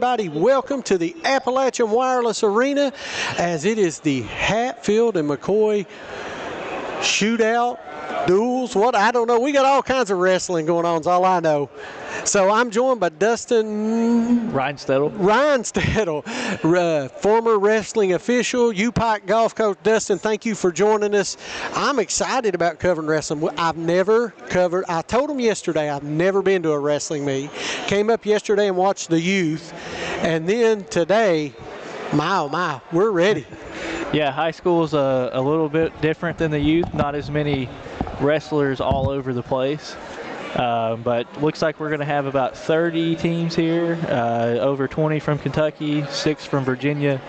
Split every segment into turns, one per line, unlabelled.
everybody. Welcome to the Appalachian Wireless Arena, as it is the Hatfield and McCoy shootout, duels, I don't know. We got all kinds of wrestling going on, is all I know. So I'm joined by Dustin
Reinstedel,
former wrestling official, U-Pike golf coach. Dustin, thank you for joining us. I'm excited about covering wrestling. I told him yesterday I've never been to a wrestling meet. Came up yesterday and watched the youth, and then today, we're ready.
Yeah, high school's a little bit different than the youth. Not as many wrestlers all over the place. But looks like we're going to have about 30 teams here, over 20 from Kentucky, 6 from Virginia,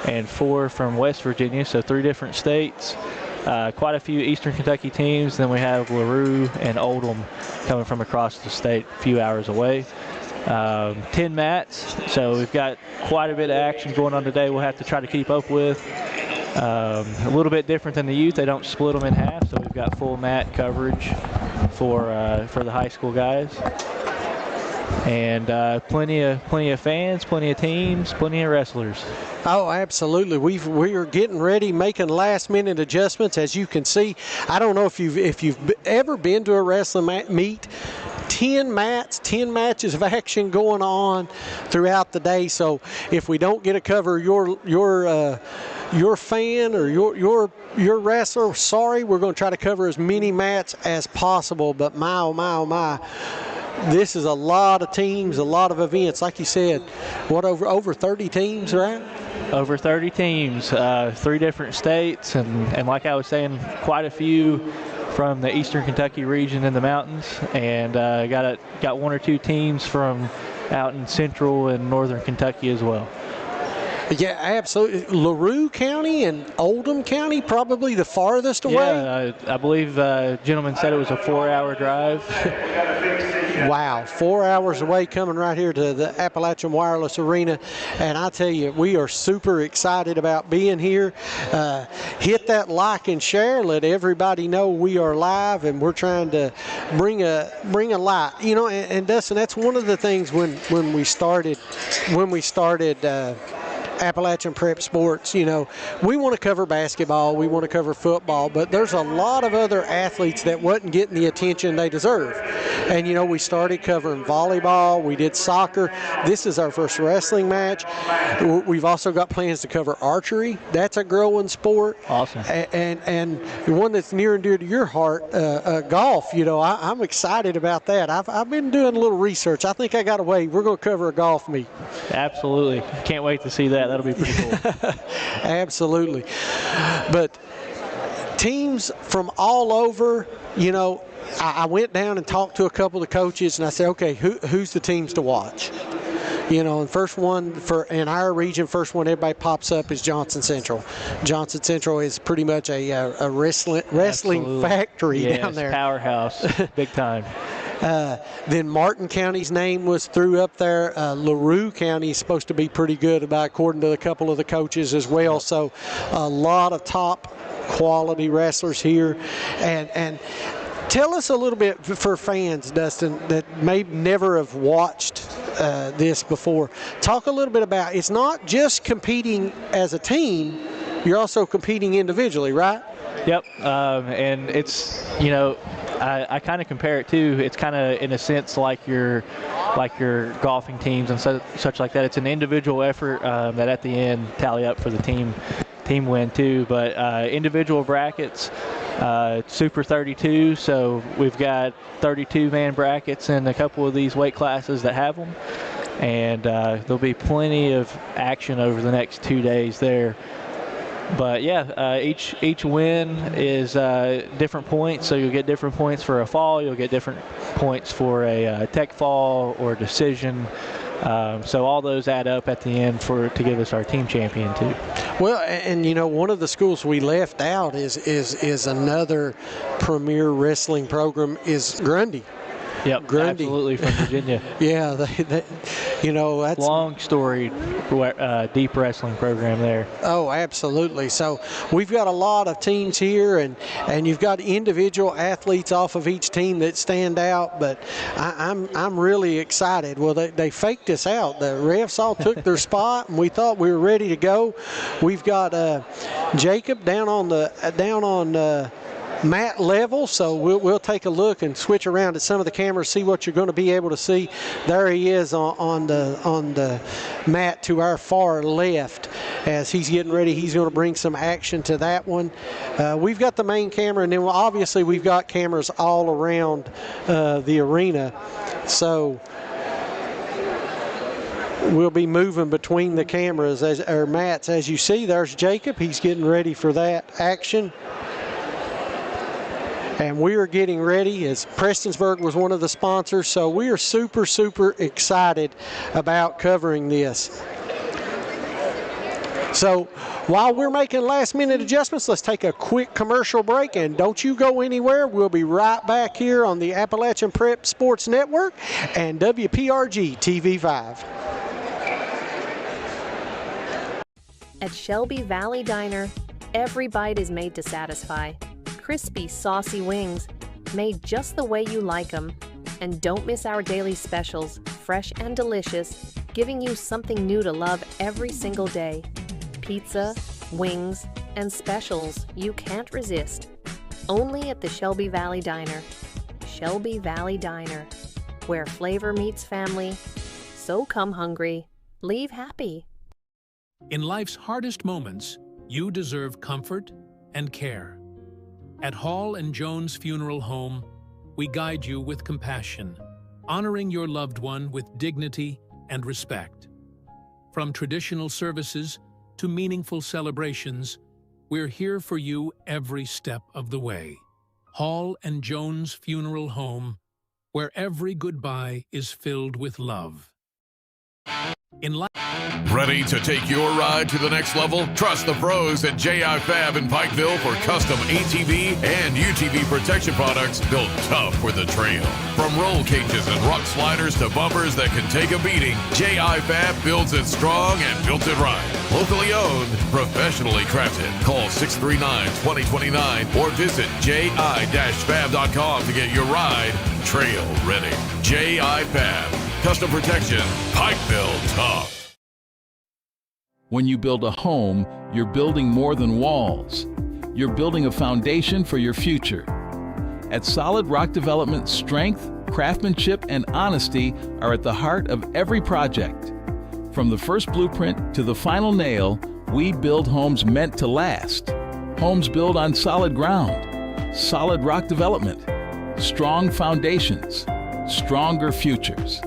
and 4 from West Virginia, so 3 different states. Quite a few Eastern Kentucky teams. Then we have LaRue and Oldham coming from across the state, a few hours away. 10 mats, so we've got quite a bit of action going on today we'll have to try to keep up with. A little bit different than the youth. They don't split them in half, so we've got full mat coverage for the high school guys, and plenty of fans, plenty of teams, plenty of wrestlers.
Oh, absolutely. We are getting ready, making last-minute adjustments, as you can see. I don't know if you've ever been to a wrestling meet. 10 mats, 10 matches of action going on throughout the day. So if we don't get to cover your fan or your wrestler, sorry, we're going to try to cover as many mats as possible. But my, this is a lot of teams, a lot of events. Like you said, over 30 teams, right?
Over 30 teams, 3 different states, and like I was saying, quite a few from the Eastern Kentucky region in the mountains, and got 1 or 2 teams from out in Central and Northern Kentucky as well.
Yeah, absolutely. LaRue County and Oldham County, probably the farthest away.
Yeah, I believe the gentleman said it was a 4-hour drive.
Wow, 4 hours away, coming right here to the Appalachian Wireless Arena. And I tell you, we are super excited about being here. Hit that like and share. Let everybody know we are live, and we're trying to bring a light. You know, and Dustin, that's one of the things when we started Appalachian Prep Sports, you know, we want to cover basketball, we want to cover football, but there's a lot of other athletes that wasn't getting the attention they deserve. And, you know, we started covering volleyball, we did soccer. This is our first wrestling match. We've also got plans to cover archery. That's a growing sport.
Awesome.
And one that's near and dear to your heart, golf. You know, I'm excited about that. I've been doing a little research. I think I got away. We're going to cover a golf meet.
Absolutely. Can't wait to see that. That'll be pretty cool.
Absolutely. But teams from all over, you know, I went down and talked to a couple of coaches, and I said, okay, who's the teams to watch? You know, and first one in our region, first one everybody pops up is Johnson Central. Johnson Central is pretty much a wrestling factory down there.
Powerhouse, big time.
Then Martin County's name was threw up there. LaRue County is supposed to be pretty good, according to a couple of the coaches as well. So a lot of top quality wrestlers here. And tell us a little bit for fans, Dustin, that may never have watched this before. Talk a little bit about, it's not just competing as a team, you're also competing individually, right?
Yep, and it's, you know, I kind of compare it to, it's kind of in a sense like your golfing teams and such like that. It's an individual effort that at the end tally up for the team win too. But individual brackets, Super 32, so we've got 32-man brackets in a couple of these weight classes that have them, and there'll be plenty of action over the next 2 days there. But yeah, each win is different points, so you'll get different points for a fall, you'll get different points for a tech fall or decision. So all those add up at the end to give us our team champion too.
Well, and you know, one of the schools we left out is another premier wrestling program is Grundy.
Yep,
Grundy.
absolutely, from Virginia.
Yeah, that's
long storied deep wrestling program there.
Oh, absolutely. So we've got a lot of teams here, and you've got individual athletes off of each team that stand out. But I'm really excited. Well, they faked us out. The refs all took their spot, and we thought we were ready to go. We've got Jacob down on mat level, so we'll take a look and switch around to some of the cameras, see what you're going to be able to see. There he is on the mat to our far left as he's getting ready. He's going to bring some action to that one. We've got the main camera, and then obviously we've got cameras all around the arena, so we'll be moving between the cameras or mats. As you see, there's Jacob. He's getting ready for that action. And we are getting ready, as Prestonsburg was one of the sponsors, so we are super, super excited about covering this. So while we're making last-minute adjustments, let's take a quick commercial break, and don't you go anywhere. We'll be right back here on the Appalachian Prep Sports Network and WPRG TV5.
At Shelby Valley Diner, every bite is made to satisfy. Crispy, saucy wings, made just the way you like them. And don't miss our daily specials, fresh and delicious, giving you something new to love every single day. Pizza, wings, and specials you can't resist. Only at the Shelby Valley Diner. Shelby Valley Diner, where flavor meets family. So come hungry, leave happy.
In life's hardest moments, you deserve comfort and care. At Hall & Jones Funeral Home, we guide you with compassion, honoring your loved one with dignity and respect. From traditional services to meaningful celebrations, we're here for you every step of the way. Hall & Jones Funeral Home, where every goodbye is filled with love.
Ready to take your ride to the next level? Trust the pros at J.I. Fab in Pikeville for custom ATV and UTV protection products built tough for the trail. From roll cages and rock sliders to bumpers that can take a beating, J.I. Fab builds it strong and built it right. Locally owned, professionally crafted. Call 639-2029 or visit ji-fab.com to get your ride trail ready. J.I. Fab. Custom protection, Pikeville tough.
When you build a home, you're building more than walls. You're building a foundation for your future. At Solid Rock Development, strength, craftsmanship, and honesty are at the heart of every project. From the first blueprint to the final nail, we build homes meant to last. Homes built on solid ground. Solid Rock Development. Strong foundations. Stronger futures.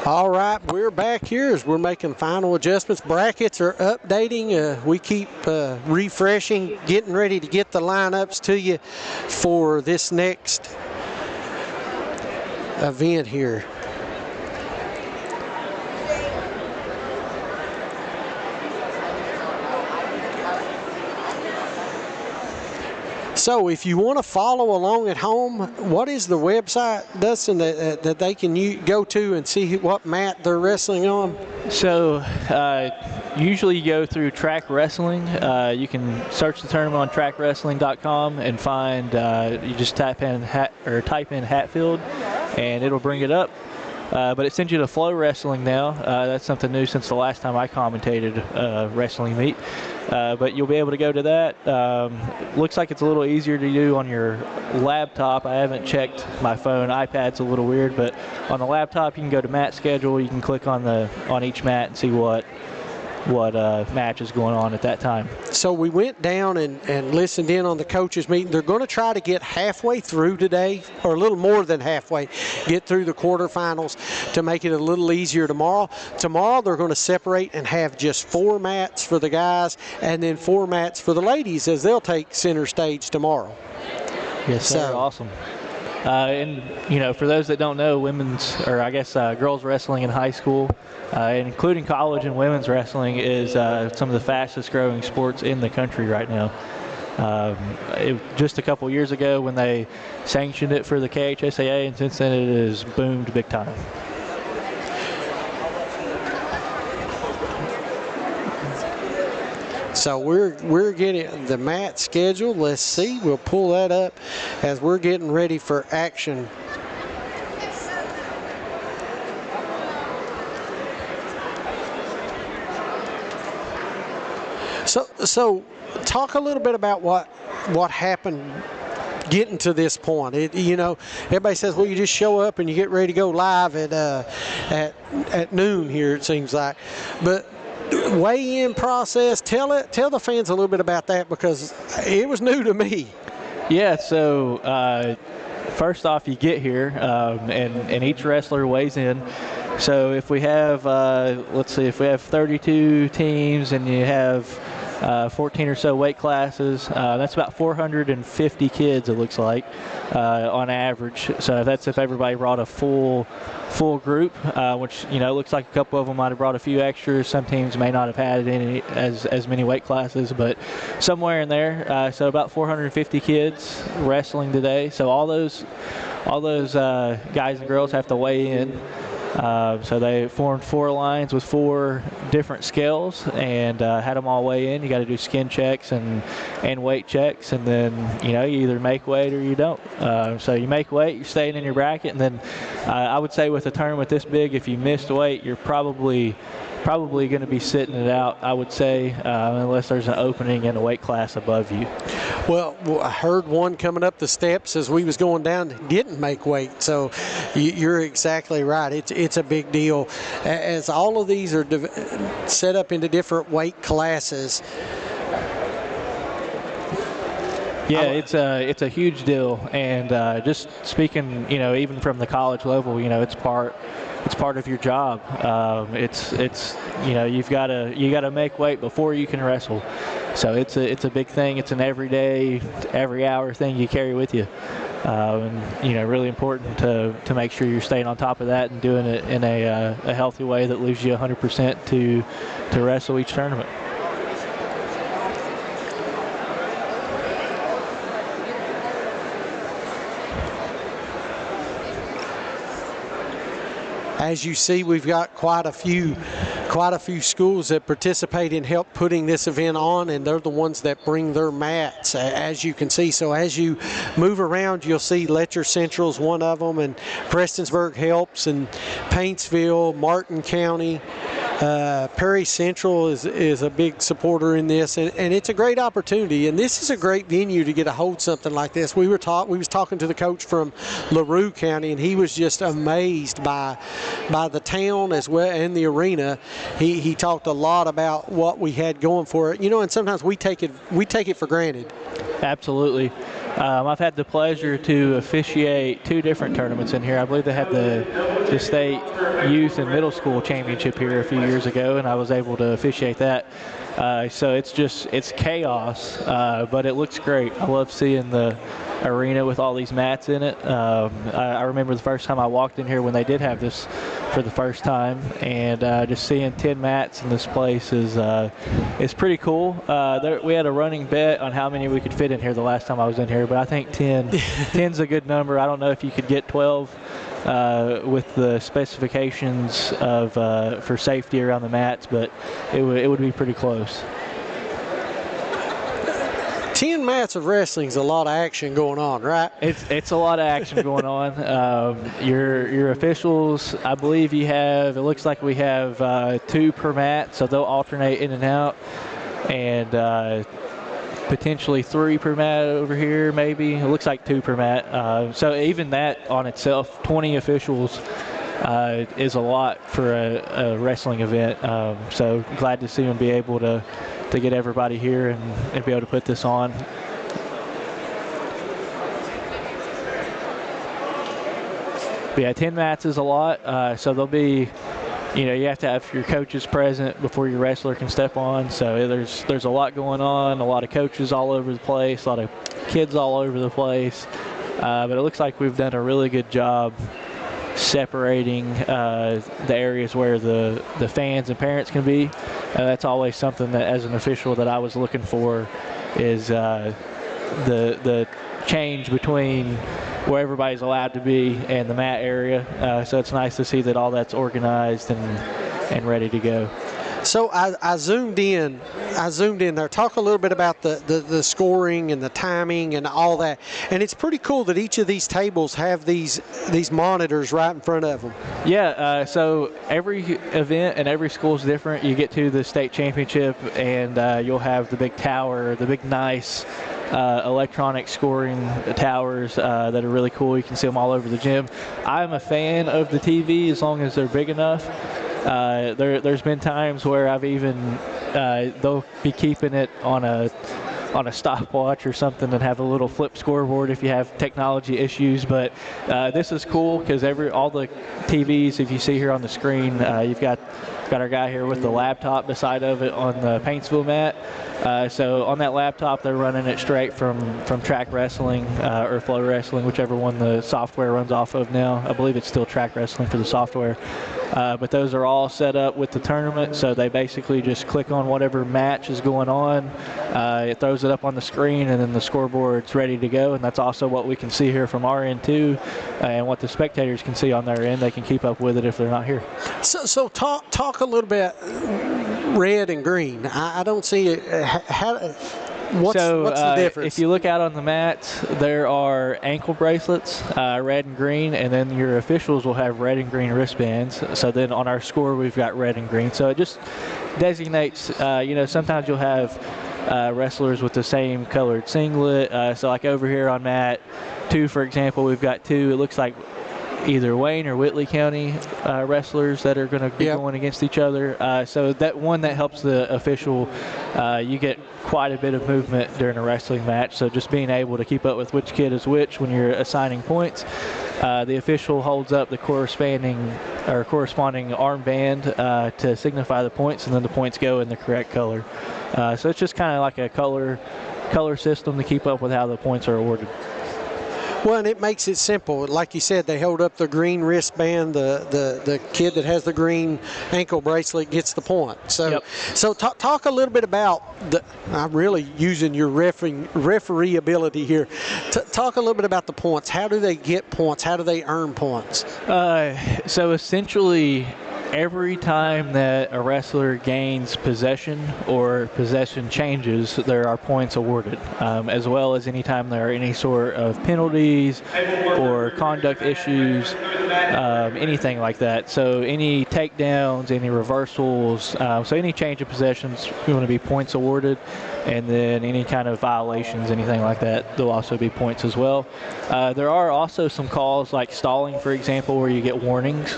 All right, we're back here as we're making final adjustments. Brackets are updating. We keep refreshing, getting ready to get the lineups to you for this next event here. So if you want to follow along at home, what is the website, Dustin, that they can go to and see what mat they're wrestling on?
So usually you go through Track Wrestling. You can search the tournament on trackwrestling.com and find, you just type in Hatfield and it'll bring it up. But it sends you to Flow Wrestling now. That's something new since the last time I commentated wrestling meet. But you'll be able to go to that. Looks like it's a little easier to do on your laptop. I haven't checked my phone. iPad's a little weird, but on the laptop you can go to mat schedule. You can click on each mat and see what match is going on at that time.
So we went down and listened in on the coaches meeting. They're going to try to get halfway through today, or a little more than halfway, get through the quarterfinals to make it a little easier tomorrow. Tomorrow they're going to separate and have just 4 mats for the guys and then 4 mats for the ladies, as they'll take center stage tomorrow.
Yes, sir. Awesome. And, for those that don't know, girls wrestling in high school, including college and women's wrestling, is some of the fastest growing sports in the country right now. Just a couple years ago when they sanctioned it for the KHSAA, and since then it has boomed big time.
So we're getting the mat schedule. Let's see. We'll pull that up as we're getting ready for action. So talk a little bit about what happened getting to this point. Everybody says, well, you just show up and you get ready to go live at noon here, it seems like. But weigh-in process, tell the fans a little bit about that, because it was new to me.
Yeah, so first off, you get here and each wrestler weighs in. So if we have, if we have 32 teams and you have 14 or so weight classes, that's about 450 kids, it looks like, on average. So that's if everybody brought a full group, which looks like a couple of them might have brought a few extras. Some teams may not have had any as many weight classes, but somewhere in there. So about 450 kids wrestling today. So all those guys and girls have to weigh in. So they formed 4 lines with 4 different scales and had them all weigh in. You got to do skin checks and weight checks, and then you either make weight or you don't. So you make weight, you're staying in your bracket, and then I would say with a tournament this big, if you missed weight, you're probably going to be sitting it out, I would say, unless there's an opening in a weight class above you.
Well, I heard one coming up the steps as we was going down didn't make weight, so you're exactly right. It's a big deal. As all of these are set up into different weight classes.
Yeah, it's a huge deal, and just speaking, even from the college level, it's part of your job. You got to make weight before you can wrestle. So it's a big thing. It's an every hour thing you carry with you. And really important to make sure you're staying on top of that and doing it in a healthy way that leaves you 100% to wrestle each tournament.
As you see, we've got quite a few schools that participate in help putting this event on, and they're the ones that bring their mats, as you can see. So as you move around, you'll see Letcher Central's one of them, and Prestonsburg helps, and Paintsville, Martin County, Perry Central is a big supporter in this, and it's a great opportunity. And this is a great venue to get to hold something like this. We was talking to the coach from LaRue County, and he was just amazed by the town as well and the arena. He talked a lot about what we had going for it, and sometimes we take it for granted.
Absolutely. I've had the pleasure to officiate 2 different tournaments in here. I believe they had the state youth and middle school championship here a few years ago, and I was able to officiate that. So it's chaos, but it looks great. I love seeing the arena with all these mats in it. I remember the first time I walked in here when they did have this for the first time, and just seeing 10 mats in this place is pretty cool. We had a running bet on how many we could fit in here the last time I was in here, but I think 10's a good number. I don't know if you could get 12 with the specifications of for safety around the mats, but it would be pretty close.
10 mats of wrestling is a lot of action going on, right?
It's a lot of action going on. Your officials, I believe it looks like we have 2 per mat, so they'll alternate in and out, and potentially 3 per mat over here, maybe. It looks like 2 per mat. So even that on itself, 20 officials is a lot for a wrestling event. So glad to see them be able to get everybody here and be able to put this on. But yeah, 10 mats is a lot. So there'll be, you have to have your coaches present before your wrestler can step on. So there's a lot going on, a lot of coaches all over the place, a lot of kids all over the place. But it looks like we've done a really good job separating the areas where the fans and parents can be. That's always something that, as an official, that I was looking for, is the change between where everybody's allowed to be and the mat area. So it's nice to see that all that's organized and ready to go.
So I zoomed in there. Talk a little bit about the scoring and the timing and all that. And it's pretty cool that each of these tables have these monitors right in front of them.
Yeah, so every event and every school is different. You get to the state championship and you'll have the big tower, the big nice electronic scoring towers that are really cool. You can see them all over the gym. I'm a fan of the TV as long as they're big enough. There's been times where I've even they'll be keeping it on a stopwatch or something and have a little flip scoreboard if you have technology issues. But this is cool because all the TVs, if you see here on the screen, you've got our guy here with the laptop beside of it on the Paintsville mat. So on that laptop, they're running it straight from Track Wrestling or Flow Wrestling, whichever one the software runs off of now. I believe it's still Track Wrestling for the software. But those are all set up with the tournament, so they basically just click on whatever match is going on. It throws it up on the screen, and then the scoreboard's ready to go. And that's also what we can see here from our end too, and what the spectators can see on their end. They can keep up with it if they're not here.
So talk a little bit red and green. I don't see it. What's the difference?
If you look out on the mats, there are ankle bracelets, red and green, and then your officials will have red and green wristbands. So then on our score, we've got red and green. So it just designates, sometimes you'll have wrestlers with the same colored singlet. So like over here on mat 2, for example, we've got 2. It looks like either Wayne or Whitley County wrestlers that are going to be going against each other. So that one that helps the official, you get quite a bit of movement during a wrestling match. So just being able to keep up with which kid is which when you're assigning points. The official holds up the corresponding armband to signify the points, and then the points go in the correct color. So it's just kind of like a color system to keep up with how the points are awarded.
Well, and it makes it simple. Like you said, they hold up the green wristband. The kid that has the green ankle bracelet gets the point. So, So talk a little bit about I'm really using your referee ability here. Talk a little bit about the points. How do they get points? How do they earn points?
So essentially, every time that a wrestler gains possession or possession changes, there are points awarded, as well as any time there are any sort of penalties or conduct issues, anything like that. So any takedowns, any reversals, so any change of possessions, we want to be points awarded. And then any kind of violations, anything like that, there'll also be points as well. There are also some calls like stalling, for example, where you get warnings.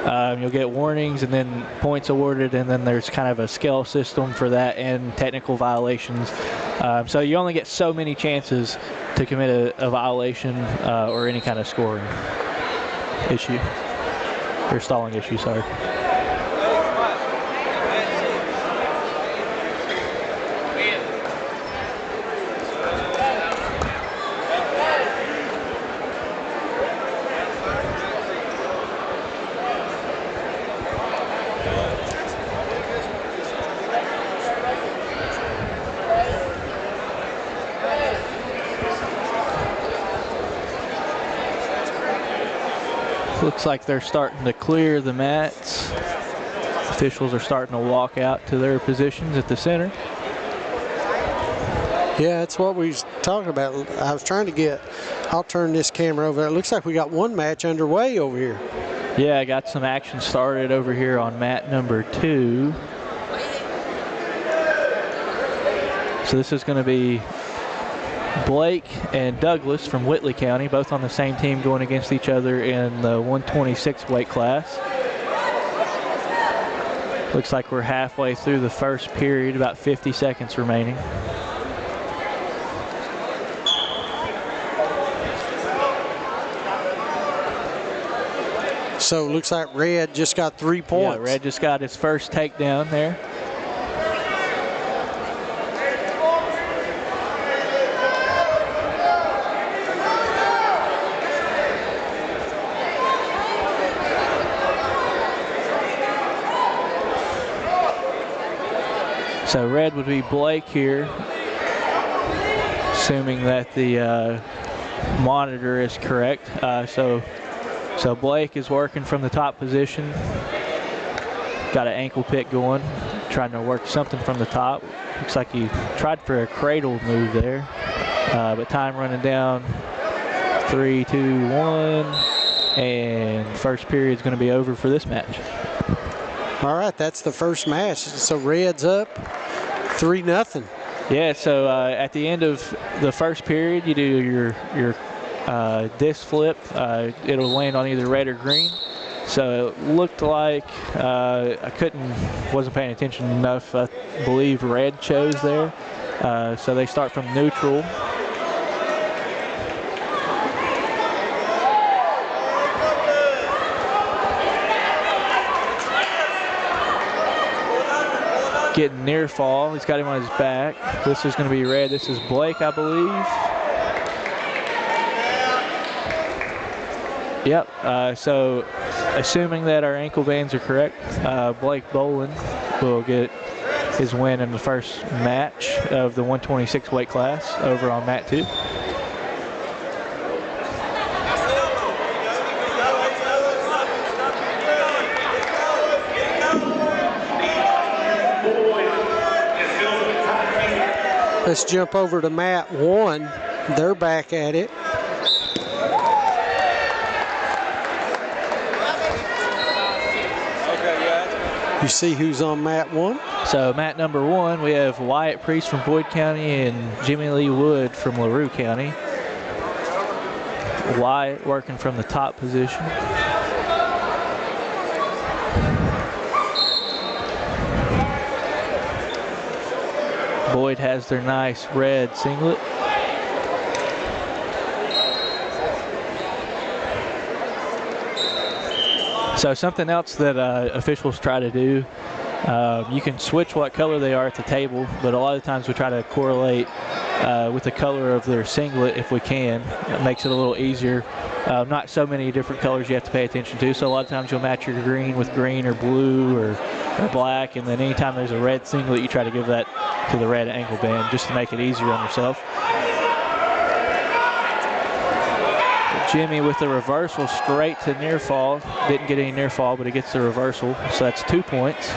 You'll get warnings and then points awarded, and then there's kind of a scale system for that and technical violations. So you only get so many chances to commit a violation or any kind of scoring issue, or stalling issue, sorry. Looks like they're starting to clear the mats. Officials are starting to walk out to their positions at the center.
Yeah, that's what we was talking about. I was trying to get, I'll turn this camera over. It looks like we got one match underway over here.
Yeah, I got some action started over here on mat number 2. So this is going to be Blake and Douglas from Whitley County, both on the same team going against each other in the 126 weight class. Looks like we're halfway through the first period, about 50 seconds remaining.
So it looks like Red just got 3 points.
Yeah, Red just got his first takedown there. So red would be Blake here, assuming that the monitor is correct. So Blake is working from the top position. Got an ankle pick going, trying to work something from the top. Looks like he tried for a cradle move there, but time running down. 3, 2, 1, and first period is going to be over for this match.
All right, that's the first match. So Red's up 3-0.
Yeah, so at the end of the first period, you do your disc flip. It'll land on either red or green. So it looked like wasn't paying attention enough. I believe red chose there. So they start from neutral. Getting near fall. He's got him on his back. This is going to be red. This is Blake, I believe. Yep. So assuming that our ankle bands are correct, Blake Boland will get his win in the first match of the 126 weight class over on mat 2.
Let's jump over to mat 1. They're back at it. You see who's on mat 1?
So mat number 1, we have Wyatt Priest from Boyd County and Jimmy Lee Wood from LaRue County. Wyatt working from the top position. Boyd has their nice red singlet. So something else that officials try to do, you can switch what color they are at the table, but a lot of times we try to correlate with the color of their singlet if we can. It makes it a little easier. Not so many different colors you have to pay attention to, so a lot of times you'll match your green with green or blue or black, and then anytime there's a red singlet, you try to give that to the red ankle band just to make it easier on yourself. Jimmy with the reversal straight to near fall. Didn't get any near fall, but he gets the reversal, so that's 2 points.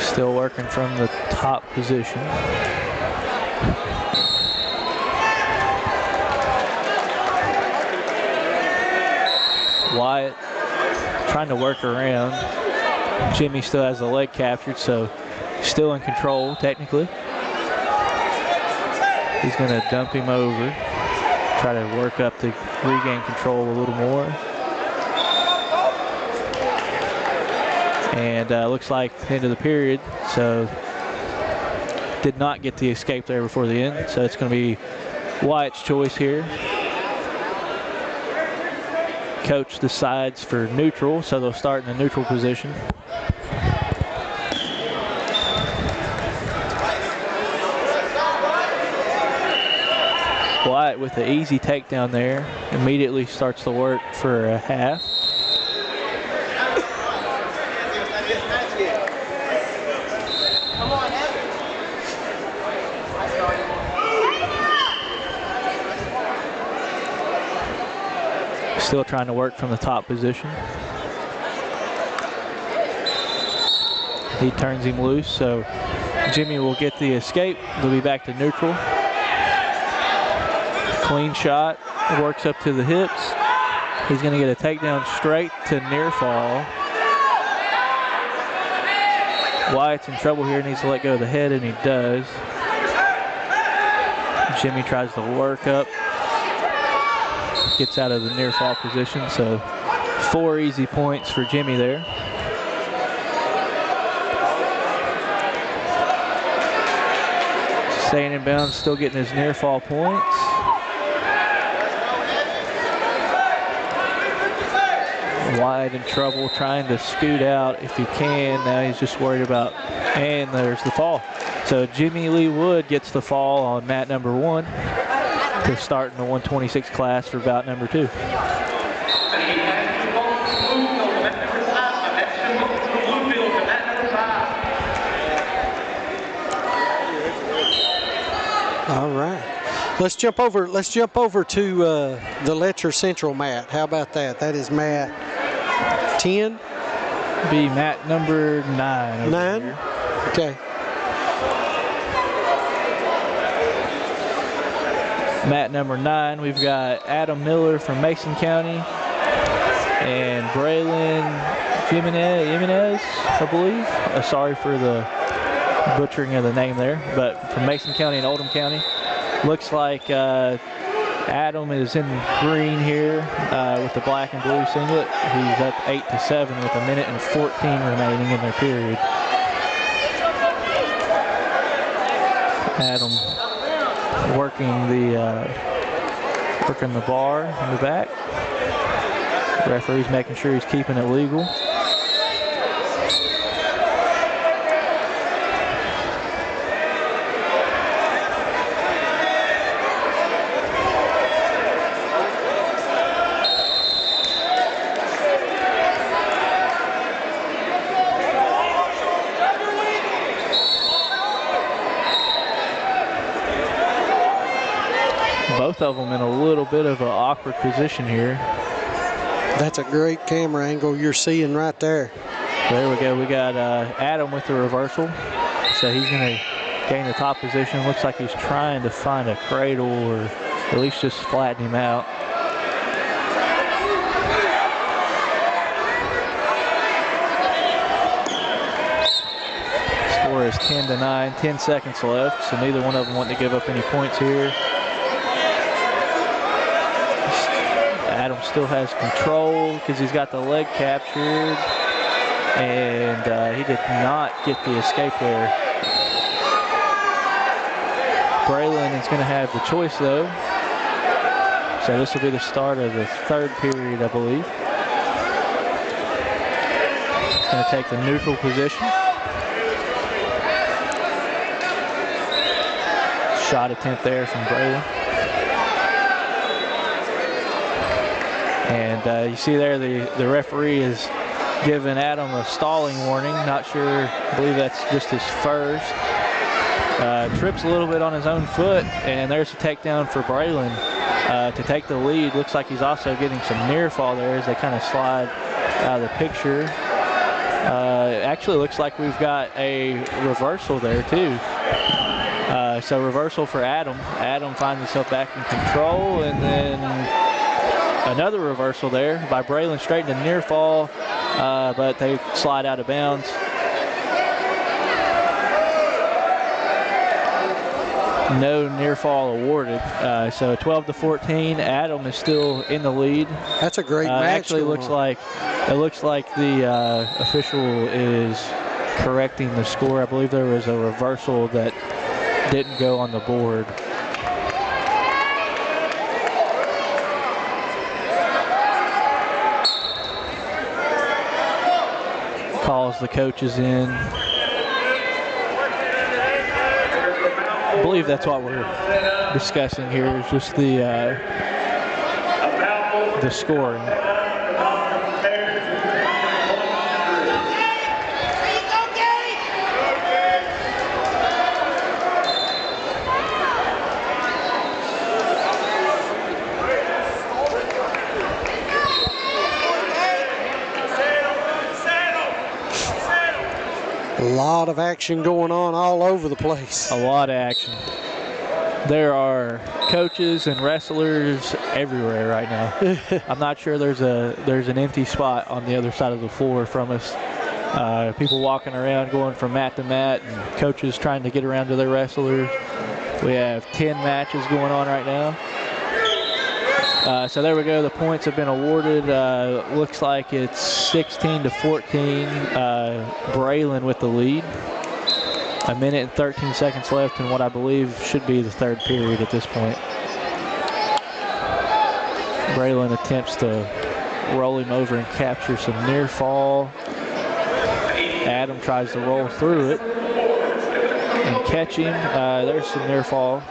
Still working from the top position. Wyatt trying to work around. Jimmy still has the leg captured, so still in control technically. He's going to dump him over, try to work up to regain control a little more. And looks like the end of the period, so did not get the escape there before the end, so it's going to be Wyatt's choice here. Coach decides for neutral, so they'll start in the neutral position. Wyatt with the easy takedown there, immediately starts to work for a half. Still trying to work from the top position. He turns him loose, so Jimmy will get the escape. They'll be back to neutral. Clean shot, works up to the hips. He's going to get a takedown straight to near fall. Wyatt's in trouble here, needs to let go of the head, and he does. Jimmy tries to work up, gets out of the near fall position, so 4 easy points for Jimmy there. Staying in bounds, still getting his near fall points. Wyatt in trouble, trying to scoot out if he can. Now he's just worried about, and there's the fall. So Jimmy Lee Wood gets the fall on mat number 1 to start in the 126 class for bout number 2.
All right. Let's jump over to the Letcher Central mat. How about that? That is mat 10.
Be mat number 9.
9? Okay.
Mat number 9, we've got Adam Miller from Mason County and Braylon Jimenez, I believe. Sorry for the butchering of the name there, but from Mason County and Oldham County. Looks like Adam is in green here with the black and blue singlet. He's up 8-7 with 1 minute and 14 remaining in their period. Adam working the bar in the back. Referee's making sure he's keeping it legal. Both of them in a little bit of an awkward position here.
That's a great camera angle you're seeing right there.
There we go. We got Adam with the reversal. So he's going to gain the top position. Looks like he's trying to find a cradle or at least just flatten him out. Score is 10-9, 10 seconds left. So neither one of them wanting to give up any points here. Adam still has control because he's got the leg captured, and he did not get the escape there. Braylon is going to have the choice though. So this will be the start of the 3rd period, I believe. He's going to take the neutral position. Shot attempt there from Braylon. And you see there the referee is giving Adam a stalling warning. Not sure, I believe that's just his first. Trips a little bit on his own foot, and there's a takedown for Braylon to take the lead. Looks like he's also getting some near fall there as they kind of slide out of the picture. Actually looks like we've got a reversal there too. So reversal for Adam. Adam finds himself back in control, and then another reversal there by Braylon straight into near fall, but they slide out of bounds. No near fall awarded. So 12-14. Adam is still in the lead.
That's a great match.
Actually, looks like the official is correcting the score. I believe there was a reversal that didn't go on the board. Calls the coaches in. I believe that's what we're discussing here, is just the scoring.
A lot of action going on all over the place.
A lot of action. There are coaches and wrestlers everywhere right now. I'm not sure there's an empty spot on the other side of the floor from us. People walking around, going from mat to mat, and coaches trying to get around to their wrestlers. We have 10 matches going on right now. So there we go. The points have been awarded. Looks like it's 16-14. Braylon with the lead. 1 minute and 13 seconds left in what I believe should be the third period at this point. Braylon attempts to roll him over and capture some near fall. Adam tries to roll through it and catch him. There's some near fall.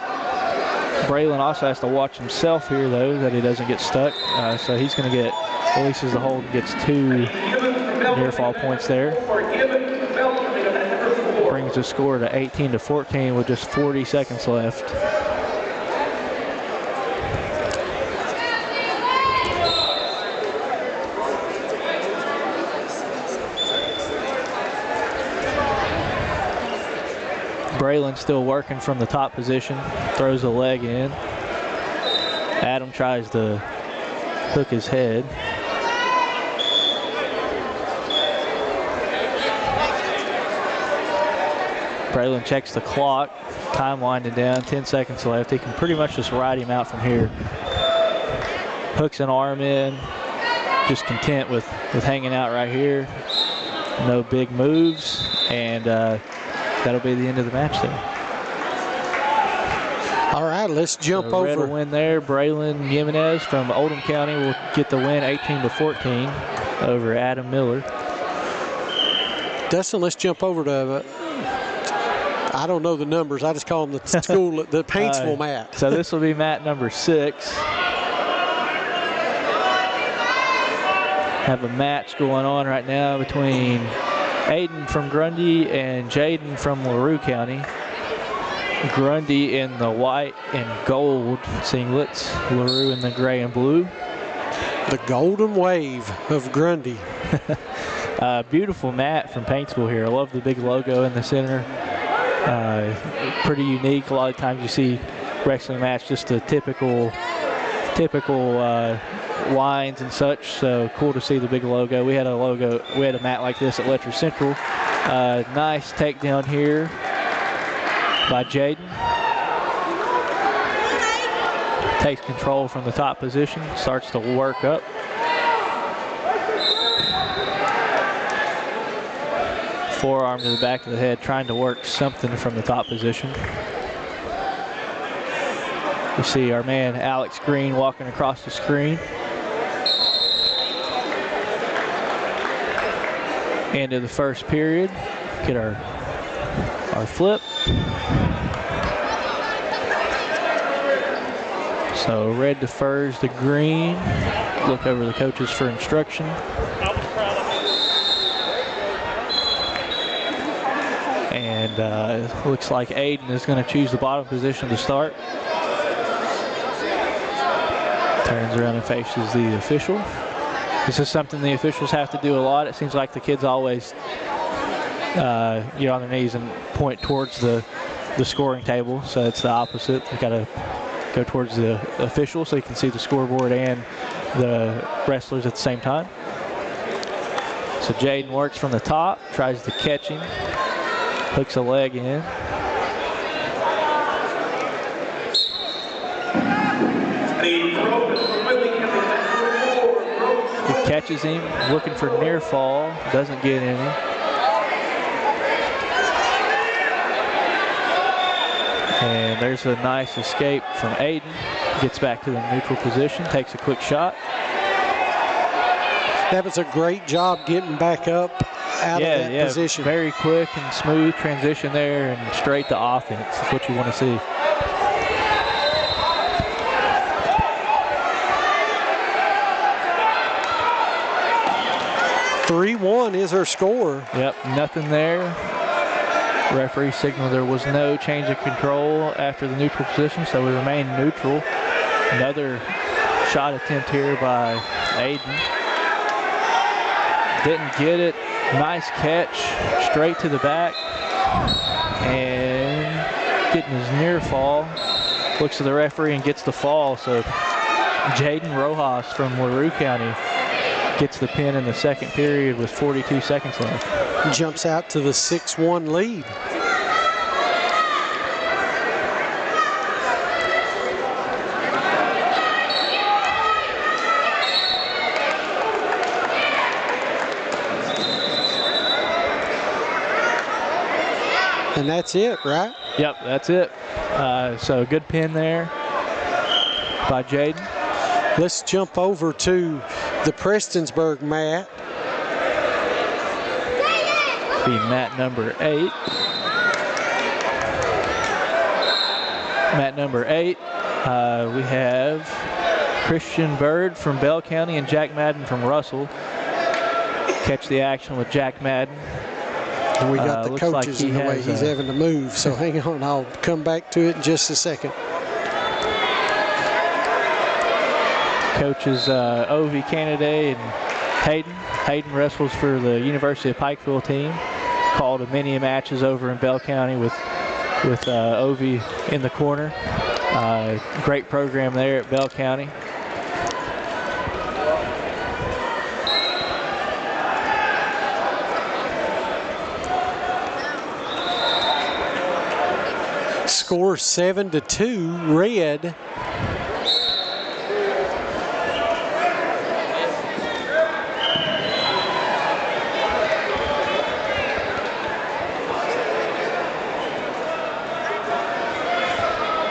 Braylon also has to watch himself here, though, that he doesn't get stuck. So he's going to get, releases the hold and gets 2 near fall points there. Brings the score to 18-14 with just 40 seconds left. Braylon still working from the top position, throws a leg in. Adam tries to hook his head. Braylon checks the clock, time winding down, 10 seconds left. He can pretty much just ride him out from here. Hooks an arm in, just content with hanging out right here. No big moves, and that'll be the end of the match there.
All right, let's jump
so
over.
Red will win there. Braylon Jimenez from Oldham County will get the win 18-14 over Adam Miller.
Dustin, let's jump over to, I don't know the numbers. I just call them the school, the Paintsville mat.
So this will be mat number 6. Have a match going on right now between Aiden from Grundy and Jaden from LaRue County. Grundy in the white and gold singlets, LaRue in the gray and blue.
The golden wave of Grundy.
Beautiful mat from Paintsville here. I love the big logo in the center. Pretty unique. A lot of times you see wrestling mats just the typical lines and such, so cool to see the big logo. We had a mat like this at Letcher Central. Nice takedown here by Jaden. Takes control from the top position, starts to work up. Forearm to the back of the head, trying to work something from the top position. You see our man Alex Green walking across the screen. End of the first period. Get our flip. So red defers to green. Look over the coaches for instruction. And looks like Aiden is going to choose the bottom position to start. Turns around and faces the official. This is something the officials have to do a lot. It seems like the kids always get on their knees and point towards the scoring table. So it's the opposite. They've got to go towards the official so you can see the scoreboard and the wrestlers at the same time. So Jaden works from the top, tries to catch him, hooks a leg in. He catches him, looking for near fall, doesn't get any. And there's a nice escape from Aiden. Gets back to the neutral position, takes a quick shot.
That was a great job getting back up out of that position.
Very quick and smooth transition there and straight to offense. That's what you want to see.
(3-1) is her score.
Yep, nothing there. Referee signaled there was no change of control after the neutral position, so we remain neutral. Another shot attempt here by Aiden. Didn't get it. Nice catch, straight to the back. And getting his near fall. Looks to the referee and gets the fall, so Jaden Rojas from LaRue County gets the pin in the second period with 42 seconds left.
Jumps out to the 6-1 lead. And that's it, right?
Yep, that's it. So good pin there by Jaden.
Let's jump over to the Prestonsburg mat.
Be mat number 8. Mat number 8, we have Christian Bird from Bell County and Jack Madden from Russell. Catch the action with Jack Madden.
And we got the coaches
like
in the way he's having to move, so hang on, I'll come back to it in just a second.
Coaches Ovi Canaday and Hayden. Hayden wrestles for the University of Pikeville team. Called many matches over in Bell County with Ovi in the corner. Great program there at Bell County.
Score 7-2, red.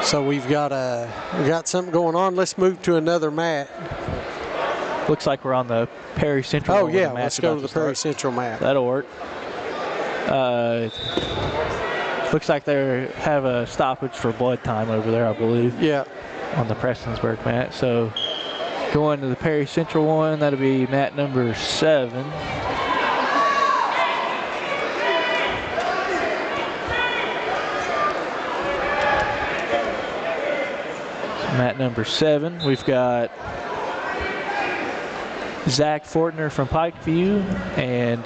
So we've got something going on. Let's move to another mat.
Looks like we're on the Perry Central.
Oh yeah, let's go to the Perry Central mat.
That'll work. Looks like they have a stoppage for blood time over there, I believe.
Yeah.
On the Prestonsburg mat. So going to the Perry Central one, that'll be mat number 7. Mat number 7, we've got Zach Fortner from Pikeview and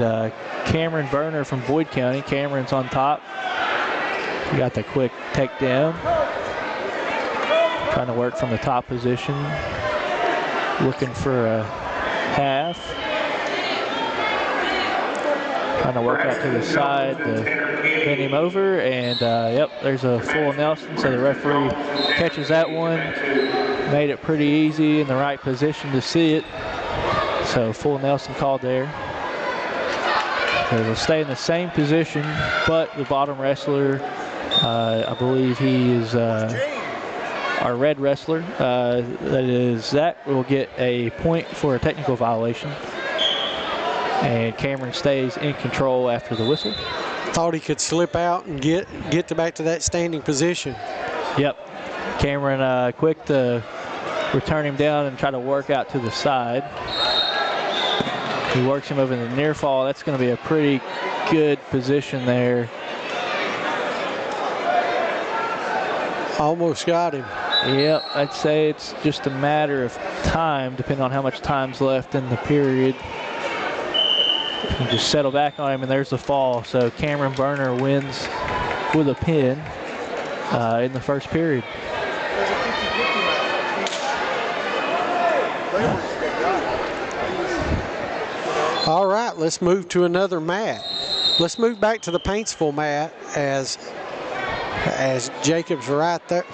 Cameron Berner from Boyd County. Cameron's on top. We got the quick takedown. Trying to work from the top position. Looking for a half. Trying to work out to the side to pin him over. And yep, there's a full Nelson. So the referee catches that one. Made it pretty easy in the right position to see it. So full Nelson called there. They'll stay in the same position, but the bottom wrestler, I believe he is our red wrestler. That is Zach, will get a point for a technical violation. And Cameron stays in control after the whistle.
Thought he could slip out and get back to that standing position.
Yep. Cameron quick to return him down and try to work out to the side. He works him over in the near fall. That's going to be a pretty good position there.
Almost got him.
Yep, I'd say it's just a matter of time, depending on how much time's left in the period. You can just settle back on him, and there's the fall. So Cameron Berner wins with a pin in the first period.
All right, let's move to another mat. Let's move back to the Paintsville mat as Jacob's right there.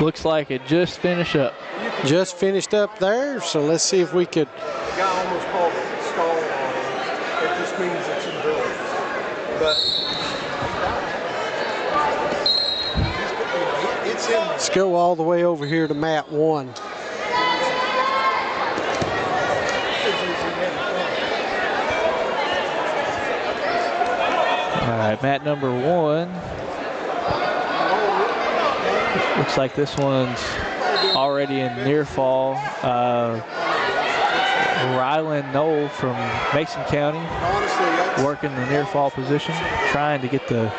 Looks like it just finished up.
Just finished up there, so let's see if we could.
The guy almost called it stall on him. It just means it's in build. But it's in there.
Let's go all the way over here to mat 1.
All right, mat number 1. Looks like this one's already in near fall. Rylan Knoll from Mason County working the near fall position, trying to get the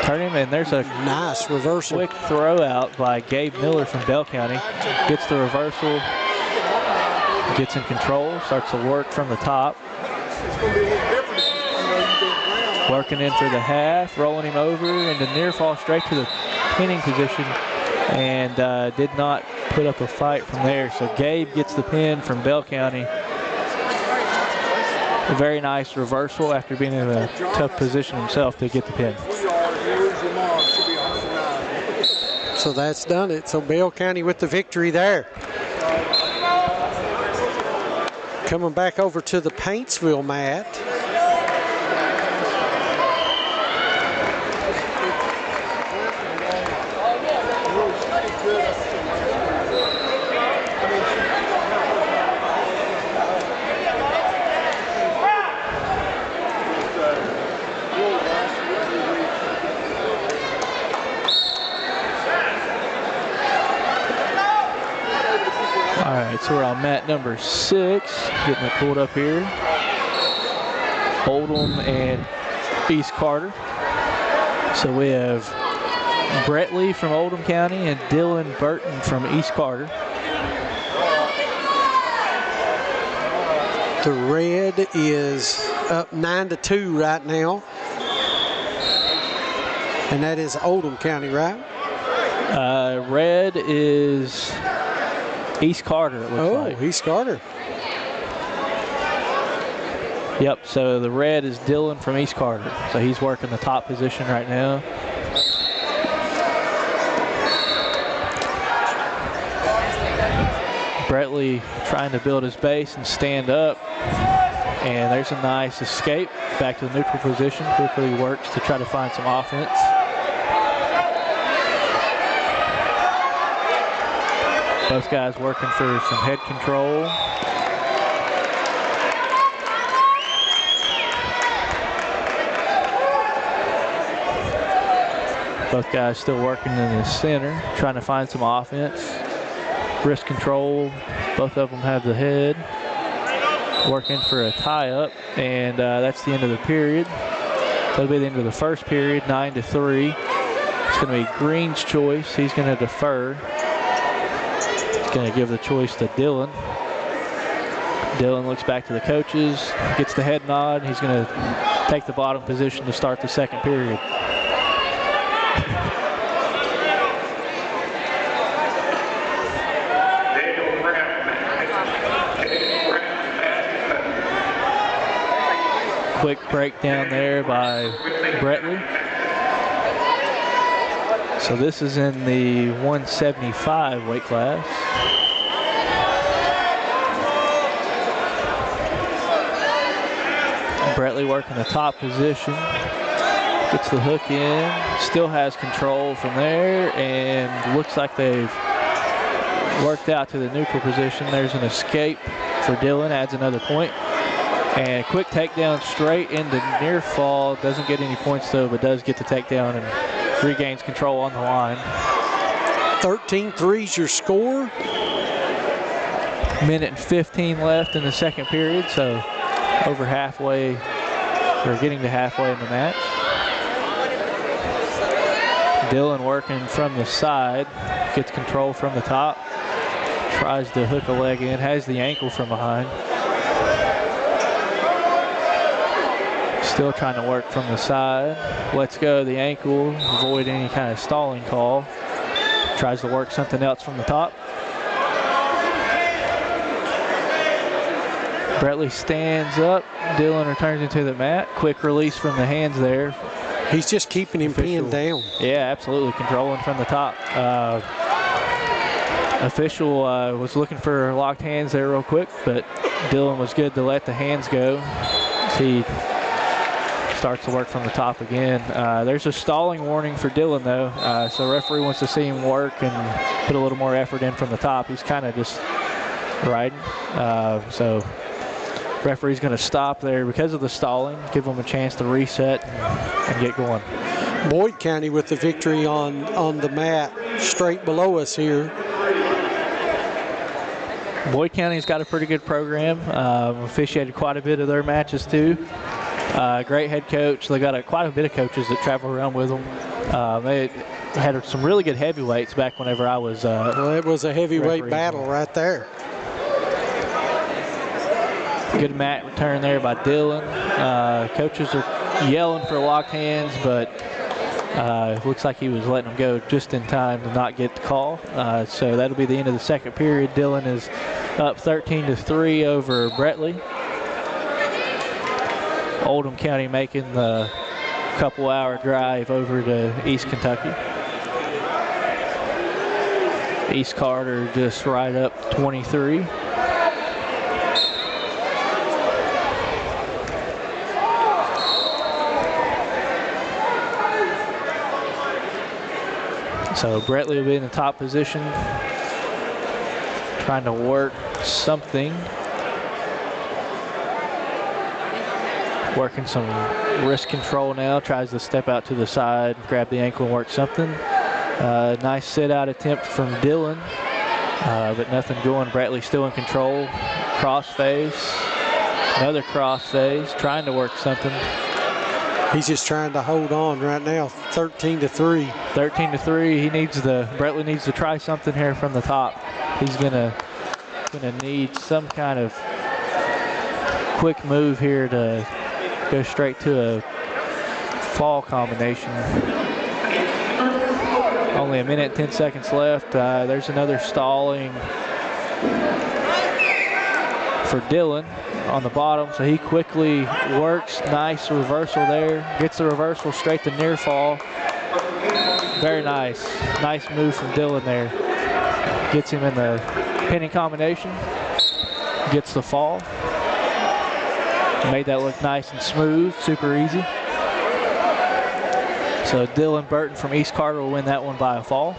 turn him, and there's a
nice reversal.
Quick throw out by Gabe Miller from Bell County. Gets the reversal, gets in control, starts to work from the top. Working in for the half, rolling him over into near fall straight to the pinning position, and did not put up a fight from there. So Gabe gets the pin from Bell County. A very nice reversal after being in a tough position himself to get the pin.
So that's done it. So Bell County with the victory there. Coming back over to the Paintsville mat.
All right, so we're on mat number 6, getting it pulled up here. Oldham and East Carter. So we have Bretley from Oldham County and Dylan Burton from East Carter.
The red is up 9-2 right now. And that is Oldham County, right?
Red is East Carter, it looks like.
Oh, East Carter.
Yep, so the red is Dylan from East Carter. So he's working the top position right now. Bretley trying to build his base and stand up. And there's a nice escape back to the neutral position. Quickly works to try to find some offense. Both guys working for some head control. Both guys still working in the center, trying to find some offense. Wrist control, both of them have the head. Working for a tie-up, and that's the end of the period. That'll be the end of the first period, 9-3. It's going to be Green's choice. He's going to defer. Going to give the choice to Dylan. Dylan looks back to the coaches, gets the head nod. He's going to take the bottom position to start the second period. Quick breakdown there by Bretley. So this is in the 175 weight class. Bretley working the top position. Gets the hook in. Still has control from there. And looks like they've worked out to the neutral position. There's an escape for Dylan. Adds another point. And a quick takedown straight into near fall. Doesn't get any points though, but does get the takedown and regains control on the line.
13-3's your score.
Minute and 15 left in the second period, so over halfway, or getting to halfway in the match. Dylan working from the side, gets control from the top, tries to hook a leg in, has the ankle from behind. Still trying to work from the side. Lets go of the ankle, avoid any kind of stalling call. Tries to work something else from the top. Bretley stands up. Dylan returns into the mat. Quick release from the hands there.
He's just keeping him pinned down.
Yeah, absolutely. Controlling from the top. Official was looking for locked hands there real quick, but Dylan was good to let the hands go. He starts to work from the top again. There's a stalling warning for Dylan though, so referee wants to see him work and put a little more effort in from the top. He's kind of just riding. So referee's going to stop there because of the stalling, give him a chance to reset and get going.
Boyd County with the victory on the mat straight below us here.
Boyd County's got a pretty good program. Officiated quite a bit of their matches too. Great head coach. They got quite a bit of coaches that travel around with them. They had some really good heavyweights back whenever I was.
Well, it was a heavyweight battle right there.
Good mat return there by Dylan. Coaches are yelling for locked hands, but Looks like he was letting him go just in time to not get the call. So that'll be the end of the second period. Dillon is up 13-3 over Bretley. Oldham County making the couple-hour drive over to East Kentucky. East Carter just right up 23. So Bretley will be in the top position, trying to work something. Working some wrist control now, tries to step out to the side, grab the ankle and work something. Nice sit-out attempt from Dillon, but nothing going. Bretley still in control. Cross-face, another cross-face, trying to work something.
He's just trying to hold on right now, 13-3.
13-3. Bretley needs to try something here from the top. He's gonna need some kind of quick move here to go straight to a fall combination. Only a minute and 10 seconds left. There's another stalling for Dillon on the bottom, so he quickly works. Nice reversal there. Gets the reversal straight to near fall. Very nice. Nice move from Dillon there. Gets him in the pinning combination. Gets the fall. Made that look nice and smooth, super easy. So Dylan Burton from East Carter will win that one by a fall.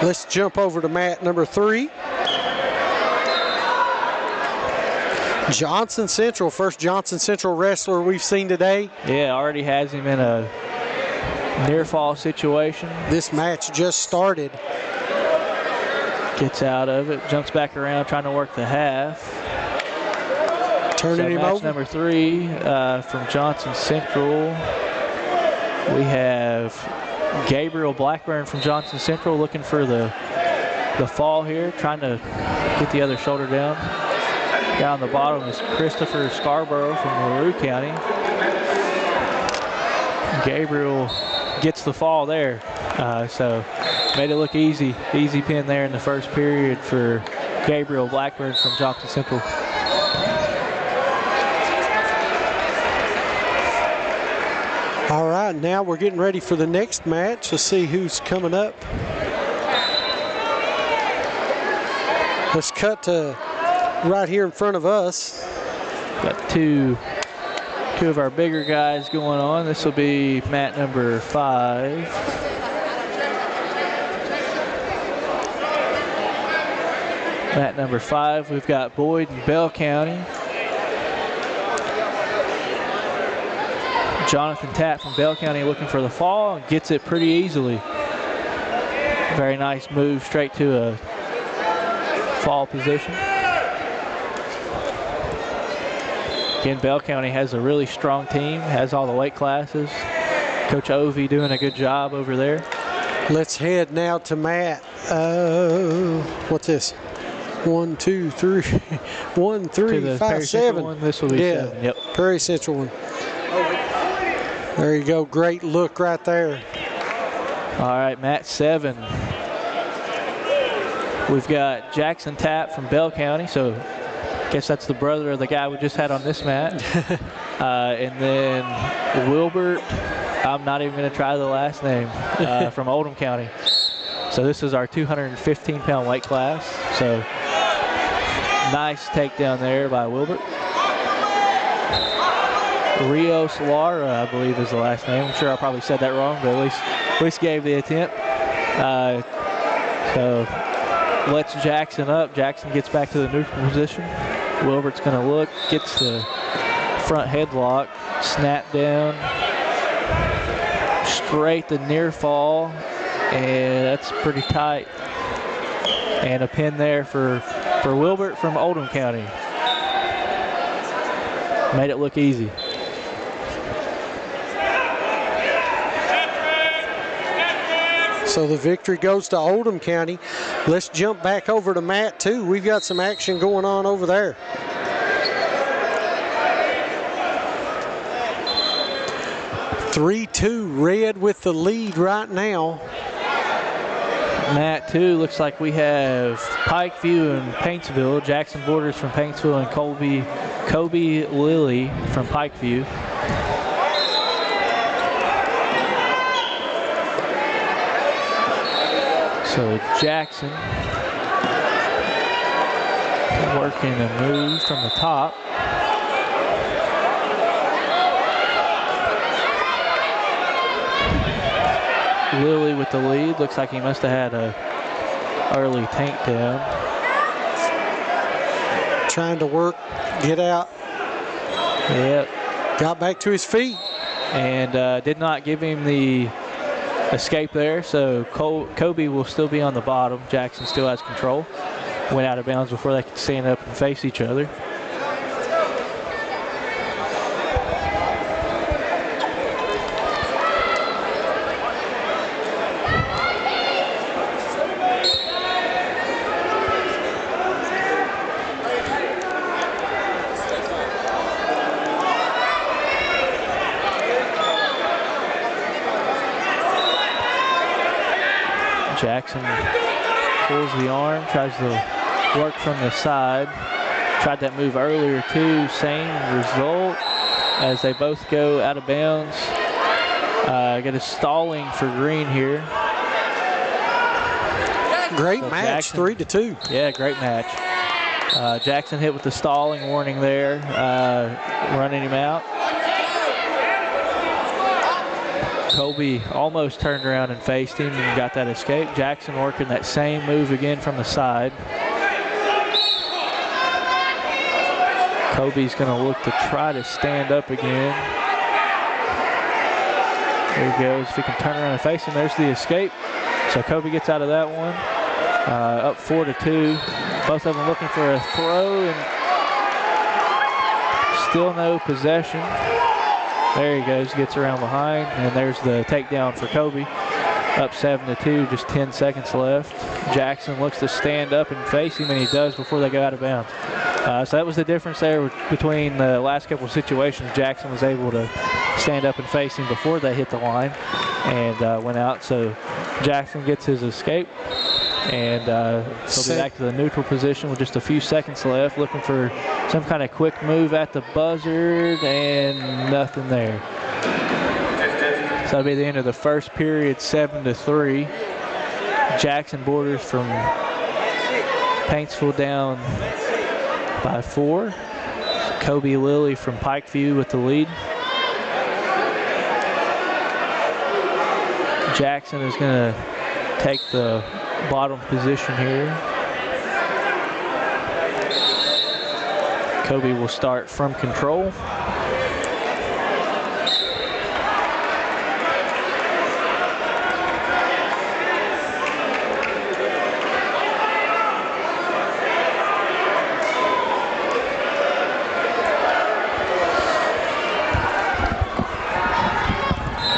Let's jump over to mat number 3. Johnson Central, first Johnson Central wrestler we've seen today.
Yeah, already has him in a near fall situation.
This match just started.
Gets out of it, jumps back around, trying to work the half.
Turning him
match
over.
Number 3 from Johnson Central. We have Gabriel Blackburn from Johnson Central looking for the fall here, trying to get the other shoulder down. Down the bottom is Christopher Scarborough from LaRue County. Gabriel gets the fall there, so made it look easy. Easy pin there in the first period for Gabriel Blackburn from Johnson Central.
All right, now we're getting ready for the next match. Let's see who's coming up. Let's cut to right here in front of us.
Got two of our bigger guys going on. This will be mat number 5. Mat number 5, we've got Boyd and Bell County. Jonathan Tapp from Bell County looking for the fall and gets it pretty easily. Very nice move straight to a fall position. Again, Bell County has a really strong team, has all the weight classes. Coach Ovey doing a good job over there.
Let's head now to mat. What's this? 1, 2, 3, 1, 3, 5, 7.
One. This will be 7. Yep.
Prairie Central one. There you go. Great look right there.
All right, mat 7. We've got Jackson Tapp from Bell County, so I guess that's the brother of the guy we just had on this mat. And then Wilbert, I'm not even going to try the last name, from Oldham County. So this is our 215-pound weight class. So nice takedown there by Wilbert. Rios Lara, I believe is the last name. I'm sure I probably said that wrong, but at least gave the attempt. So lets Jackson up. Jackson gets back to the neutral position. Wilbert's going to look, gets the front headlock, snap down, straight the near fall, and that's pretty tight. And a pin there for Wilbert from Oldham County. Made it look easy.
So the victory goes to Oldham County. Let's jump back over to mat 2. We've got some action going on over there. 3-2, Red with the lead right now.
Mat 2, looks like we have Pikeview and Paintsville. Jackson Borders from Paintsville and Kobe Lilly from Pikeview. So Jackson working a move from the top. Lilly with the lead. Looks like he must have had a early tank down.
Trying to work, get out.
Yep.
Got back to his feet.
And did not give him the escape there. So Kobe will still be on the bottom. Jackson still has control. Went out of bounds before they could stand up and face each other. Jackson pulls the arm, tries to work from the side. Tried that move earlier too, same result as they both go out of bounds. Get a stalling for Green here.
Great match,
Jackson,
3-2.
Yeah, great match. Jackson hit with the stalling warning there, running him out. Kobe almost turned around and faced him and got that escape. Jackson working that same move again from the side. Kobe's going to look to try to stand up again. There he goes. If he can turn around and face him, there's the escape. So Kobe gets out of that one. Up 4-2. Both of them looking for a throw and still no possession. There he goes, gets around behind, and there's the takedown for Kobe. Up 7-2, just 10 seconds left. Jackson looks to stand up and face him, and he does before they go out of bounds. So that was the difference there between the last couple of situations. Jackson was able to stand up and face him before they hit the line and went out. So Jackson gets his escape, and he'll be back to the neutral position with just a few seconds left, looking for some kind of quick move at the buzzer, and nothing there. So that'll be the end of the first period, 7-3. Jackson Borders from Paintsville down by 4. Kobe Lilly from Pikeview with the lead. Jackson is going to take the bottom position here. Kobe will start from control.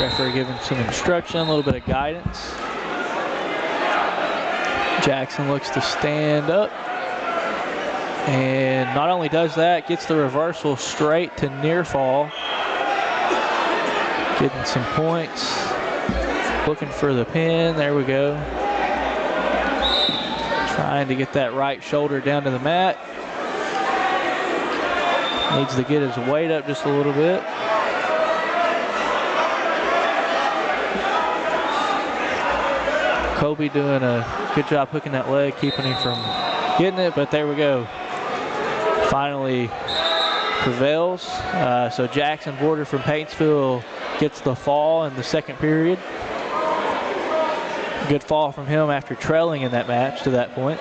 Referee giving some instruction, a little bit of guidance. Jackson looks to stand up. And not only does that, gets the reversal straight to near fall. Getting some points. Looking for the pin. There we go. Trying to get that right shoulder down to the mat. Needs to get his weight up just a little bit. Kobe doing a good job hooking that leg, keeping him from getting it, but there we go. Finally prevails. So Jackson Border from Paintsville gets the fall in the second period. Good fall from him after trailing in that match to that point.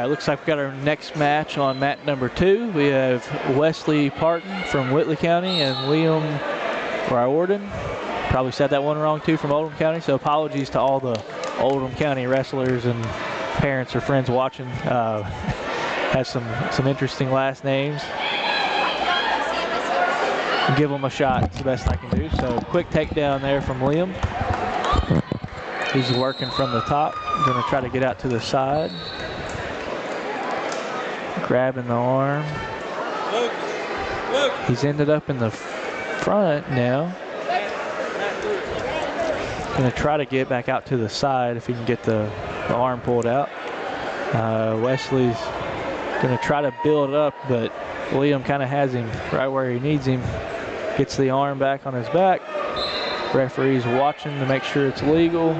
Looks like we got our next match on mat number 2. We have Wesley Parton from Whitley County and Liam Riordan. Probably said that one wrong too, from Oldham County, so apologies to all the Oldham County wrestlers and parents or friends watching. Has some interesting last names. Give them a shot. It's the best I can do. So quick takedown there from Liam. He's working from the top. Going to try to get out to the side. Grabbing the arm. He's ended up in the front now. Going to try to get back out to the side if he can get the arm pulled out. Wesley's going to try to build up, but Liam kind of has him right where he needs him. Gets the arm back on his back. Referee's watching to make sure it's legal.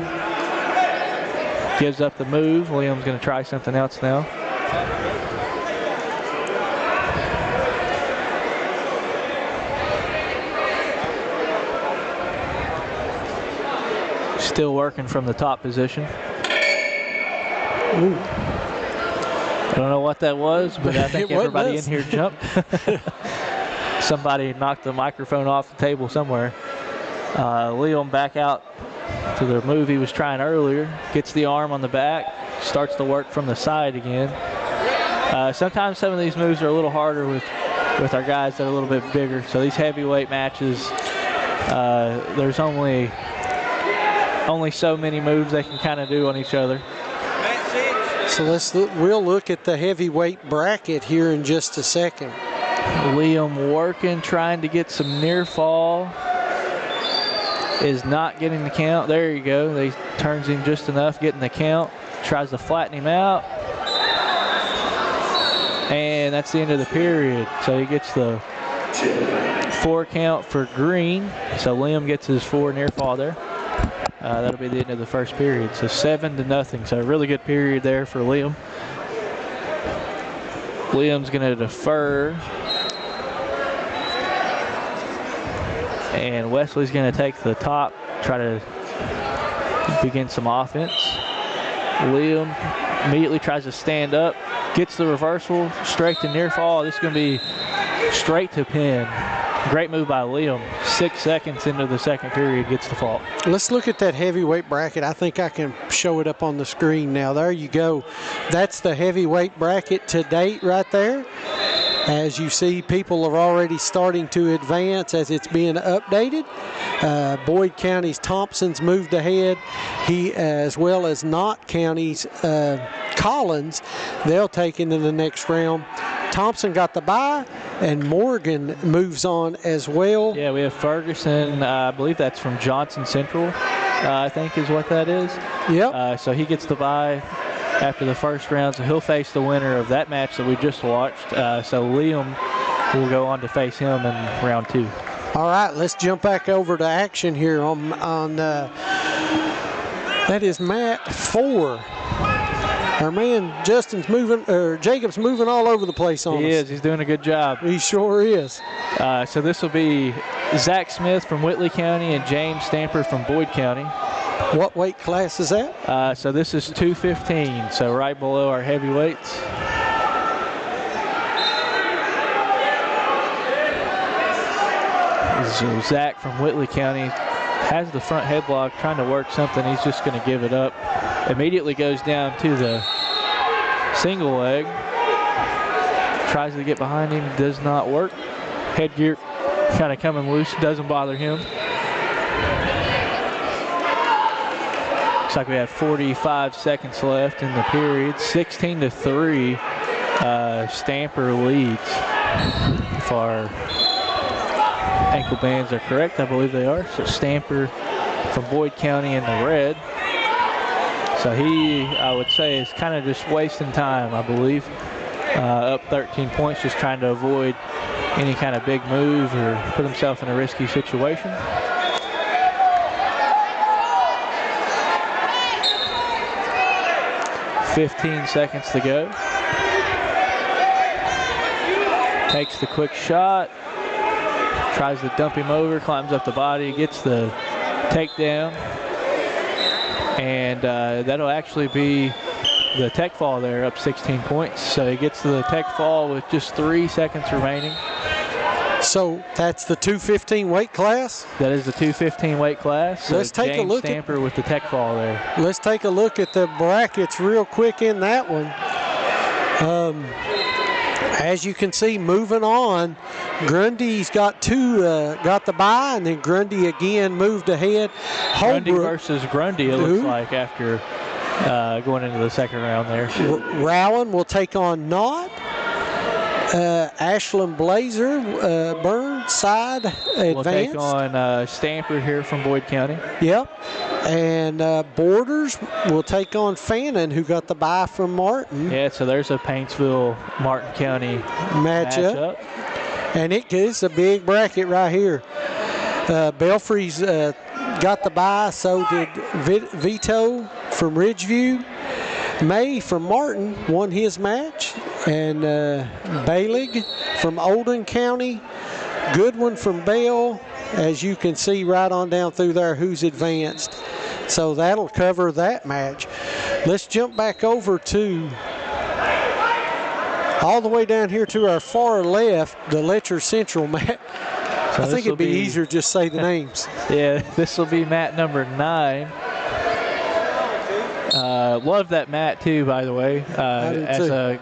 Gives up the move. Liam's going to try something else now. Still working from the top position.
Ooh.
I don't know what that was, but I think everybody in here jumped. Somebody knocked the microphone off the table somewhere. Liam back out to the move he was trying earlier. Gets the arm on the back. Starts to work from the side again. Sometimes some of these moves are a little harder with our guys that are a little bit bigger. So these heavyweight matches, there's only so many moves they can kind of do on each other.
So we'll look at the heavyweight bracket here in just a second.
Liam working, trying to get some near fall. Is not getting the count. There you go. They turns him just enough, getting the count. Tries to flatten him out. And that's the end of the period. So he gets the 4 count for green. So Liam gets his 4 near fall there. That'll be the end of the first period. So 7-0. So a really good period there for Liam. Liam's going to defer. And Wesley's going to take the top, try to begin some offense. Liam immediately tries to stand up, gets the reversal, straight to near fall. This is going to be straight to pin. Great move by Liam. 6 seconds into the second period, gets the fall.
Let's look at that heavyweight bracket. I think I can show it up on the screen now. There you go. That's the heavyweight bracket to date right there. As you see, people are already starting to advance as it's being updated. Boyd County's Thompson's moved ahead. He, as well as Knott County's Collins, they'll take into the next round. Thompson got the bye, and Morgan moves on as well.
Yeah, we have Ferguson. I believe that's from Johnson Central, I think is what that is.
Yep.
So he gets the bye after the first round, so he'll face the winner of that match that we just watched. So Liam will go on to face him in round 2.
All right, let's jump back over to action here on that is mat 4. Our man Justin's moving, or Jacob's moving all over the place on us.
He is. He's doing a good job.
He sure is.
So this will be Zach Smith from Whitley County and James Stamper from Boyd County.
What weight class is that?
So this is 215, so right below our heavyweights. So Zach from Whitley County has the front headlock, trying to work something. He's just going to give it up. Immediately goes down to the single leg. Tries to get behind him, does not work. Headgear kind of coming loose, doesn't bother him. Looks like we have 45 seconds left in the period. 16-3, Stamper leads. If our ankle bands are correct, I believe they are. So Stamper from Boyd County in the red. So he, I would say, is kind of just wasting time, I believe. Up 13 points, just trying to avoid any kind of big move or put himself in a risky situation. $15 seconds to go. Takes the quick shot. Tries to dump him over, climbs up the body, gets the takedown. And that'll actually be the tech fall there, up 16 points. So he gets to the tech fall with just 3 seconds remaining.
So that's the 215 weight class?
That is the 215 weight class. So
let's take
James
a look
Stamper with the tech fall there.
Let's take a look at the brackets real quick in that one. As you can see, moving on, Grundy's got the bye, and then Grundy again moved ahead.
Grundy versus Grundy, it looks like, after going into the second round there.
Rowan will take on Knott. Ashland Blazer, Burnside advance.
We'll take on Stamper here from Boyd County.
Yep. And Borders will take on Fannin, who got the bye from Martin.
Yeah, so there's a Paintsville-Martin County matchup.
And it is a big bracket right here. Belfry's got the bye, so did Vito from Ridgeview. May from Martin won his match, and Balig from Olden County, Goodwin from Bell, as you can see right on down through there who's advanced. So that'll cover that match. Let's jump back over to all the way down here to our far left, the Letcher Central match. So I think it'd be easier to just say the names.
Yeah, this will be mat number 9. Love that mat too, by the way. As a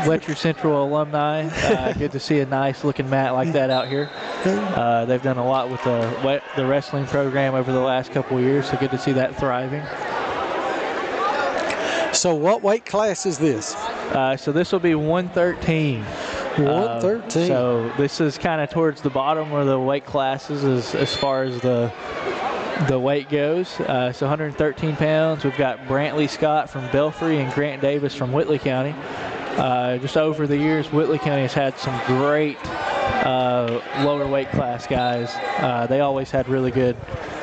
Letcher Central alumni, good to see a nice looking mat like that out here. They've done a lot with the wrestling program over the last couple of years, so good to see that thriving.
So what weight class is this?
So this will be 113.
113.
So this is kind of towards the bottom of the weight classes as far as the weight goes. So 113 pounds. We've got Brantley Scott from Belfry and Grant Davis from Whitley County. Just over the years, Whitley County has had some great lower weight class guys. They always had really good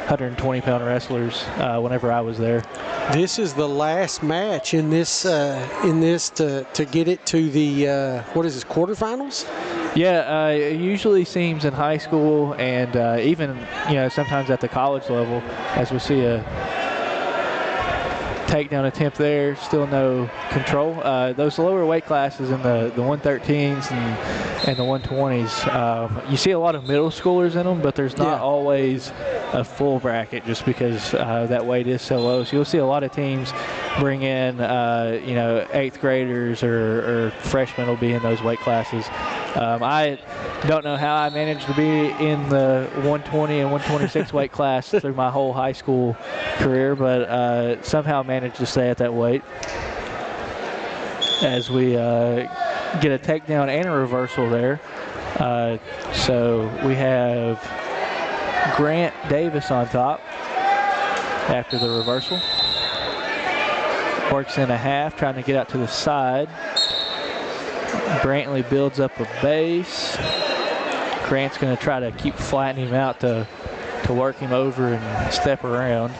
120-pound wrestlers whenever I was there.
This is the last match in this to get it to the what is this, quarterfinals?
Yeah, it usually seems in high school and even sometimes at the college level, as we see a takedown attempt there, still no control. Those lower weight classes in the 113s and the 120s, you see a lot of middle schoolers in them, but there's not always a full bracket just because that weight is so low. So you'll see a lot of teams bring in 8th graders or freshmen will be in those weight classes. I don't know how I managed to be in the 120 and 126 weight class through my whole high school career, but somehow managed to stay at that weight. As we get a takedown and a reversal there. So we have Grant Davis on top after the reversal. Works in a half, trying to get out to the side. Brantley builds up a base. Grant's going to try to keep flattening him out to work him over and step around.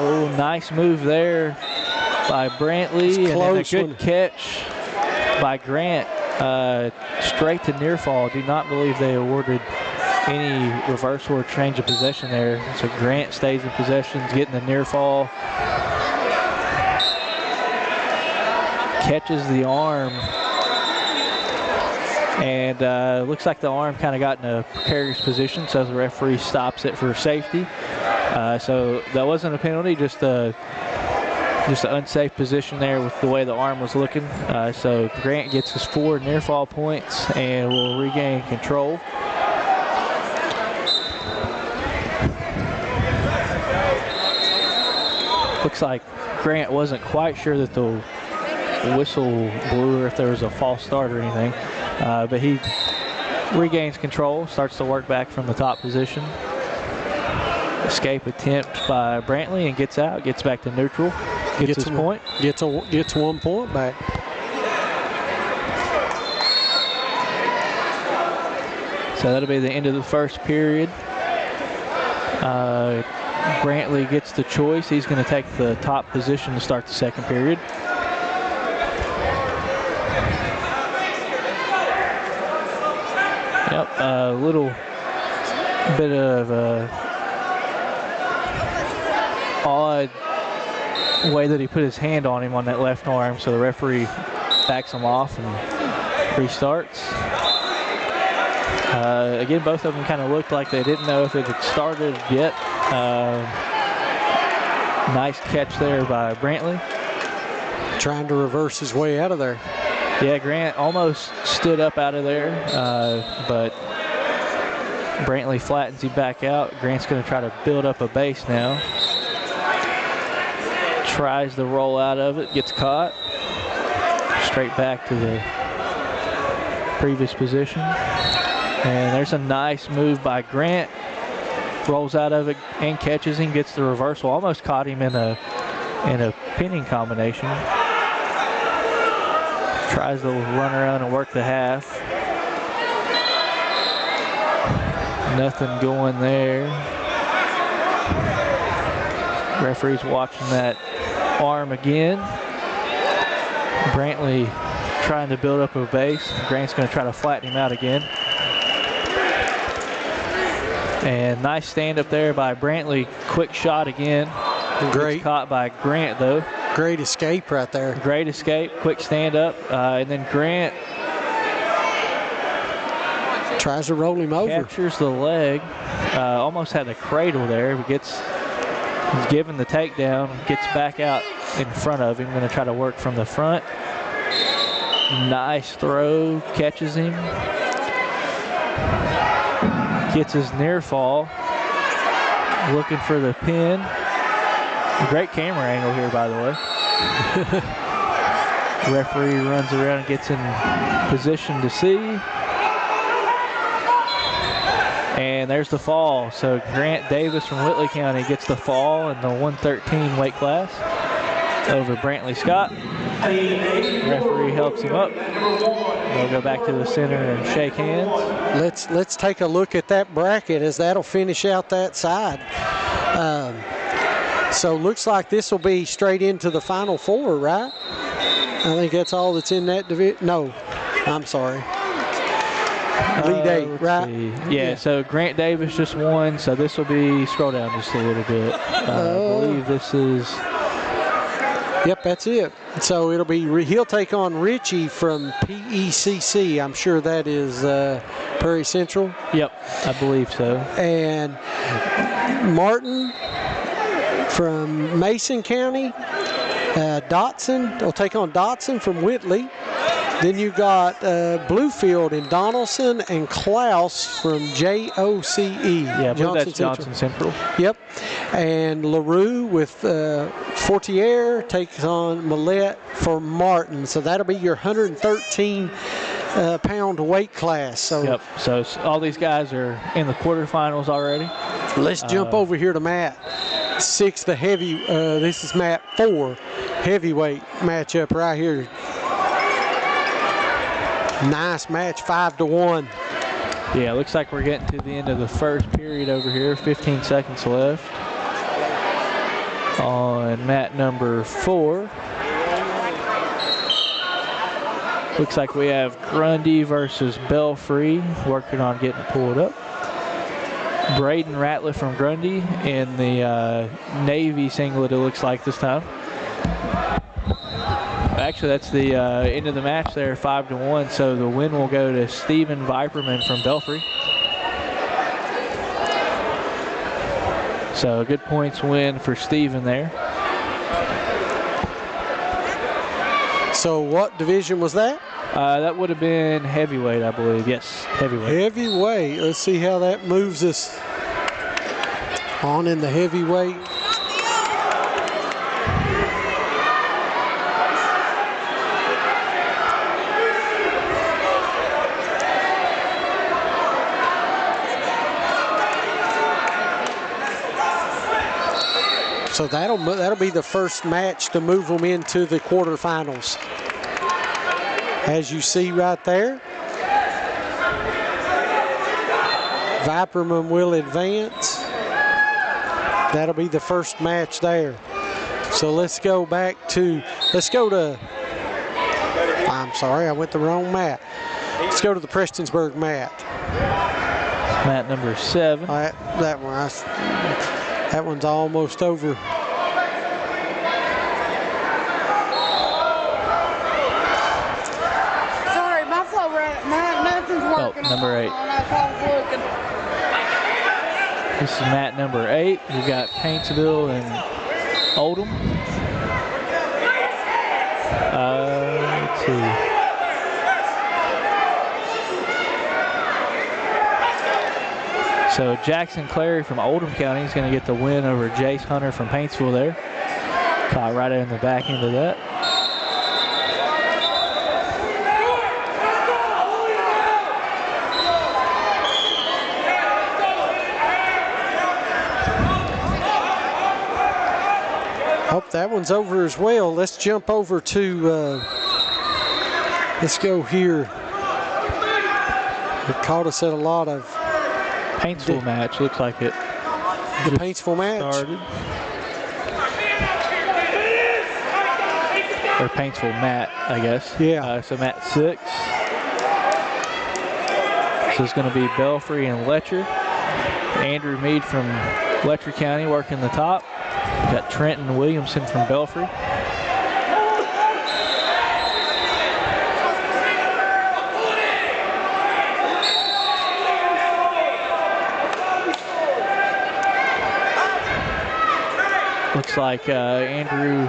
Oh, nice move there by Brantley, and then a good catch by Grant. Straight to near fall. Do not believe they awarded any reversal or change of possession there. So Grant stays in possession, getting the near fall. Catches the arm, and looks like the arm kind of got in a precarious position, so the referee stops it for safety. So that wasn't a penalty, just an unsafe position there with the way the arm was looking. So Grant gets his 4 near fall points and will regain control. Looks like Grant wasn't quite sure that the whistle blew or if there was a false start or anything, but he regains control, starts to work back from the top position. Escape attempt by Brantley and gets out, gets back to neutral, gets his point.
Gets 1 point back.
So that'll be the end of the first period. Brantley gets the choice. He's going to take the top position to start the second period. Yep, a little bit of odd way that he put his hand on him on that left arm, so the referee backs him off and restarts. Again, both of them kind of looked like they didn't know if it had started yet. Nice catch there by Brantley.
Trying to reverse his way out of there.
Yeah, Grant almost stood up out of there, but Brantley flattens him back out. Grant's going to try to build up a base now. Tries to roll out of it, gets caught. Straight back to the previous position. And there's a nice move by Grant. Rolls out of it and catches him, gets the reversal. Almost caught him in a pinning combination. Tries to run around and work the half. Nothing going there. Referee's watching that arm again. Brantley trying to build up a base. Grant's going to try to flatten him out again. And nice stand up there by Brantley. Quick shot again.
Great.
Gets caught by Grant though.
Great escape right there.
Great escape. Quick stand up. And then Grant
tries to roll him over.
Captures the leg. Almost had a cradle there. But he's given the takedown. Gets back out in front of him. Going to try to work from the front. Nice throw. Catches him. Gets his near fall. Looking for the pin. Great camera angle here, by the way. Referee runs around and gets in position to see. And there's the fall. So Grant Davis from Whitley County gets the fall in the 113 weight class over Brantley Scott. Referee helps him up. They'll go back to the center and shake hands.
Let's take a look at that bracket, as that'll finish out that side. So looks like this will be straight into the Final Four, right? I think that's all that's in that division. No, I'm sorry. Lead 8, right?
Yeah, so Grant Davis just won, so this will be, scroll down just a little bit. I believe this is...
Yep, that's it. So it'll be, he'll take on Richie from PECC. I'm sure that is Prairie Central.
Yep, I believe so.
And Martin from Mason County. Dotson will take on Dotson from Whitley. Then you got Bluefield and Donaldson and Klaus from JOCE.
Yeah, I believe that's Johnson Central.
Yep. And LaRue with Fortier takes on Millette for Martin. So that'll be your 113-pound weight class. So
yep. So all these guys are in the quarterfinals already.
Let's jump over here to Matt 6, the heavy. This is Matt 4, heavyweight matchup right here. Nice match, 5-1.
Yeah, looks like we're getting to the end of the first period over here. 15 seconds left on mat number 4. Looks like we have Grundy versus Belfry, working on getting it pulled up. Braden Ratliff from Grundy in the Navy singlet, it looks like this time. Actually, that's the end of the match there, 5-1. So the win will go to Stephen Viperman from Belfry. So a good points win for Stephen there.
So what division was that?
That would have been heavyweight, I believe. Yes, heavyweight.
Heavyweight. Let's see how that moves us on in the heavyweight. So that'll be the first match to move them into the quarterfinals. As you see right there, Viperman will advance. That'll be the first match there. So let's go to, I'm sorry, I went the wrong mat. Let's go to the Prestonsburg mat.
Mat number 7.
That one's almost over.
Oh, number 8. This is mat number 8. We got Paintsville and Oldham. Let's see. So Jackson Clary from Oldham County is going to get the win over Jace Hunter from Paintsville there. Caught right in the back end of that.
Hope that one's over as well. Let's jump over to, let's go here. It caught us at a lot of
Paintsville match, looks like it.
The Paintsville match?
Started. Or Paintsville mat, I guess.
Yeah.
So mat 6. So it's going to be Belfry and Letcher. Andrew Mead from Letcher County working the top. Got Trenton Williamson from Belfry. Looks like Andrew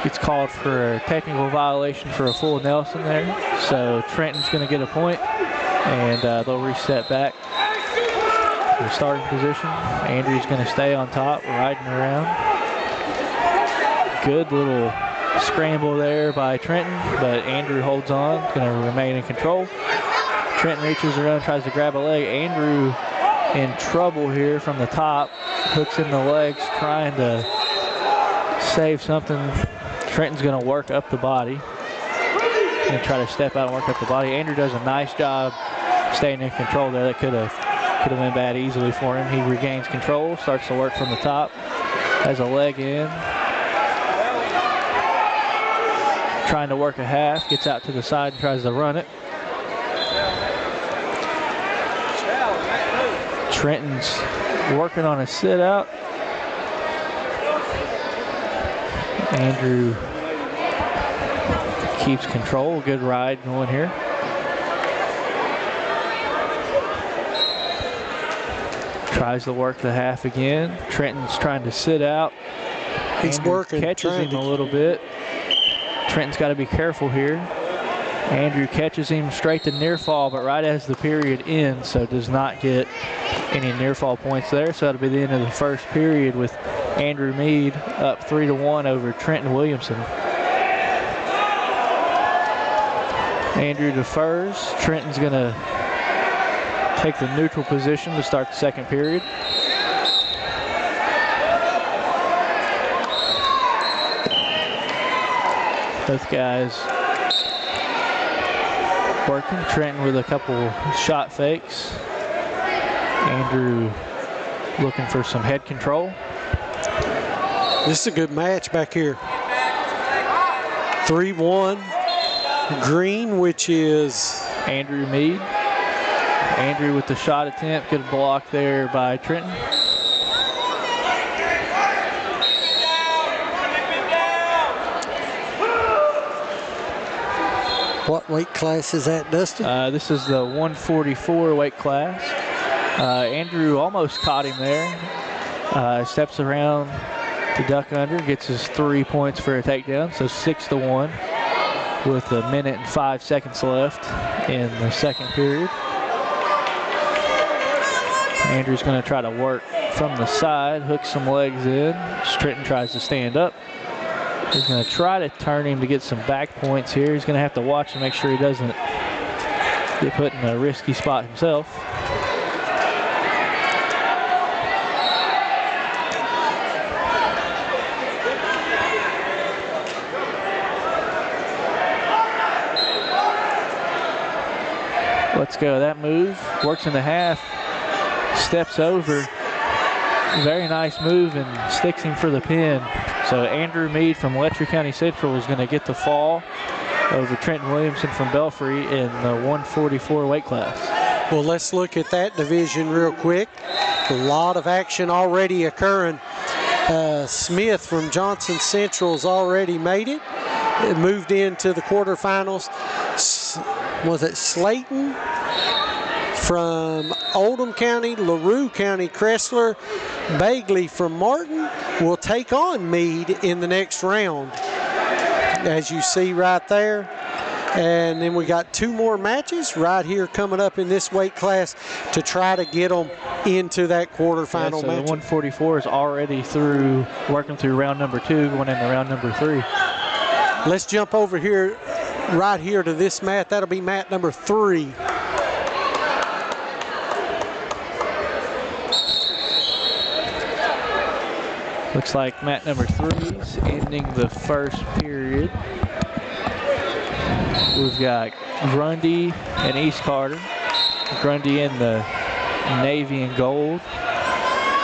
gets called for a technical violation for a full Nelson there. So Trenton's going to get a point, and they'll reset back to the starting position. Andrew's going to stay on top, riding around. Good little scramble there by Trenton, but Andrew holds on, going to remain in control. Trenton reaches around, tries to grab a leg. Andrew in trouble here from the top, hooks in the legs, trying to save something. Trenton's going to work up the body and try to step out and work up the body. Andrew does a nice job staying in control there. That could have went bad easily for him. He regains control, starts to work from the top, has a leg in, trying to work a half, gets out to the side and tries to run it. Trenton's working on a sit out. Andrew keeps control. Good ride going here. Tries to work the half again. Trenton's trying to sit out.
He's
Andrew
working.
Catches him a little bit. Trenton's got to be careful here. Andrew catches him straight to near fall, but right as the period ends, so does not get any near fall points there. So that'll be the end of the first period with Andrew Mead up 3-1 over Trenton Williamson. Andrew defers. Trenton's going to take the neutral position to start the second period. Both guys working. Trenton with a couple shot fakes. Andrew looking for some head control.
This is a good match back here. 3-1 green, which is
Andrew Mead. Andrew with the shot attempt. Good block there by Trenton.
What weight class is that, Dustin?
This is the 144 weight class. Andrew almost caught him there. Steps around to duck under, gets his 3 points for a takedown, so 6-1 with 1 minute and 5 seconds left in the second period. Andrew's going to try to work from the side, hook some legs in. Trenton tries to stand up. He's going to try to turn him to get some back points here. He's going to have to watch and make sure he doesn't get put in a risky spot himself. Let's go. That move works in the half, steps over. Very nice move and sticks him for the pin. So Andrew Mead from Letcher County Central is going to get the fall over Trenton Williamson from Belfry in the 144 weight class.
Well, let's look at that division real quick. A lot of action already occurring. Smith from Johnson Central has already made it. It moved into the quarterfinals. was it Slayton from Oldham County, LaRue County, Kressler, Bagley from Martin will take on Meade in the next round, as you see right there. And then we got 2 more matches right here coming up in this weight class to try to get them into that quarterfinal match.
The 144 is already working through round number 2, going into round number 3.
Let's jump over here, right here to this mat. That'll be mat number 3.
Looks like mat number 3 is ending the first period. We've got Grundy and East Carter. Grundy in the navy and gold.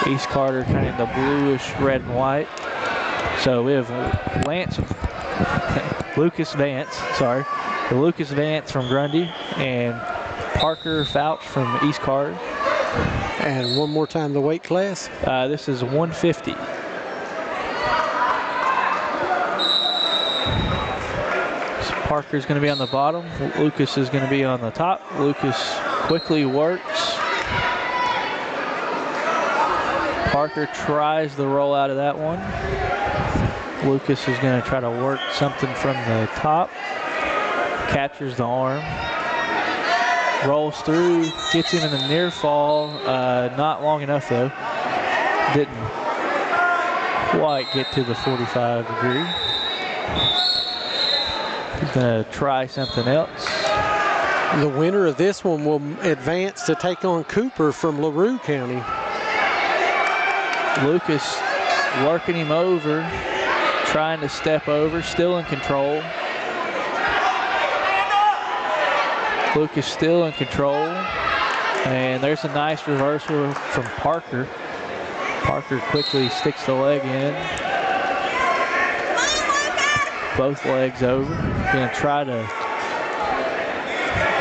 East Carter kind of in the bluish red and white. So we have Lucas Vance from Grundy and Parker Fouch from East Carter.
And one more time the weight class.
This is 150. Parker's going to be on the bottom. Lucas is going to be on the top. Lucas quickly works. Parker tries the roll out of that one. Lucas is going to try to work something from the top. Captures the arm. Rolls through, gets him in the near fall. Not long enough though. Didn't quite get to the 45 degree. He's going to try something else.
The winner of this one will advance to take on Cooper from LaRue County.
Lucas working him over, trying to step over, still in control. Lucas still in control. And there's a nice reversal from Parker. Parker quickly sticks the leg in. Both legs over. Gonna try to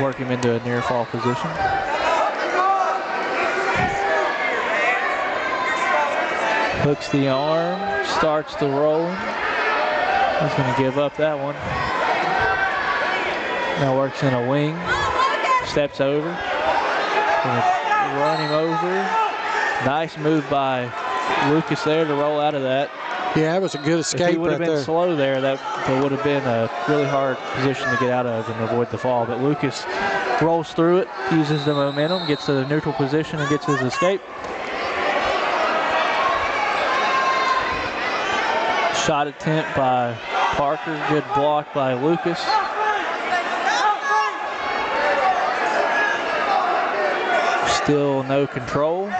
work him into a near fall position. Hooks the arm, starts the roll. He's gonna give up that one. Now works in a wing, steps over. Gonna run him over. Nice move by Lucas there to roll out of that.
Yeah, that was a good escape.
If he would have
right
been
there.
slow there, that would have been a really hard position to get out of and avoid the fall. But Lucas rolls through it, uses the momentum, gets to the neutral position and gets his escape. Shot attempt by Parker, good block by Lucas. Still no control.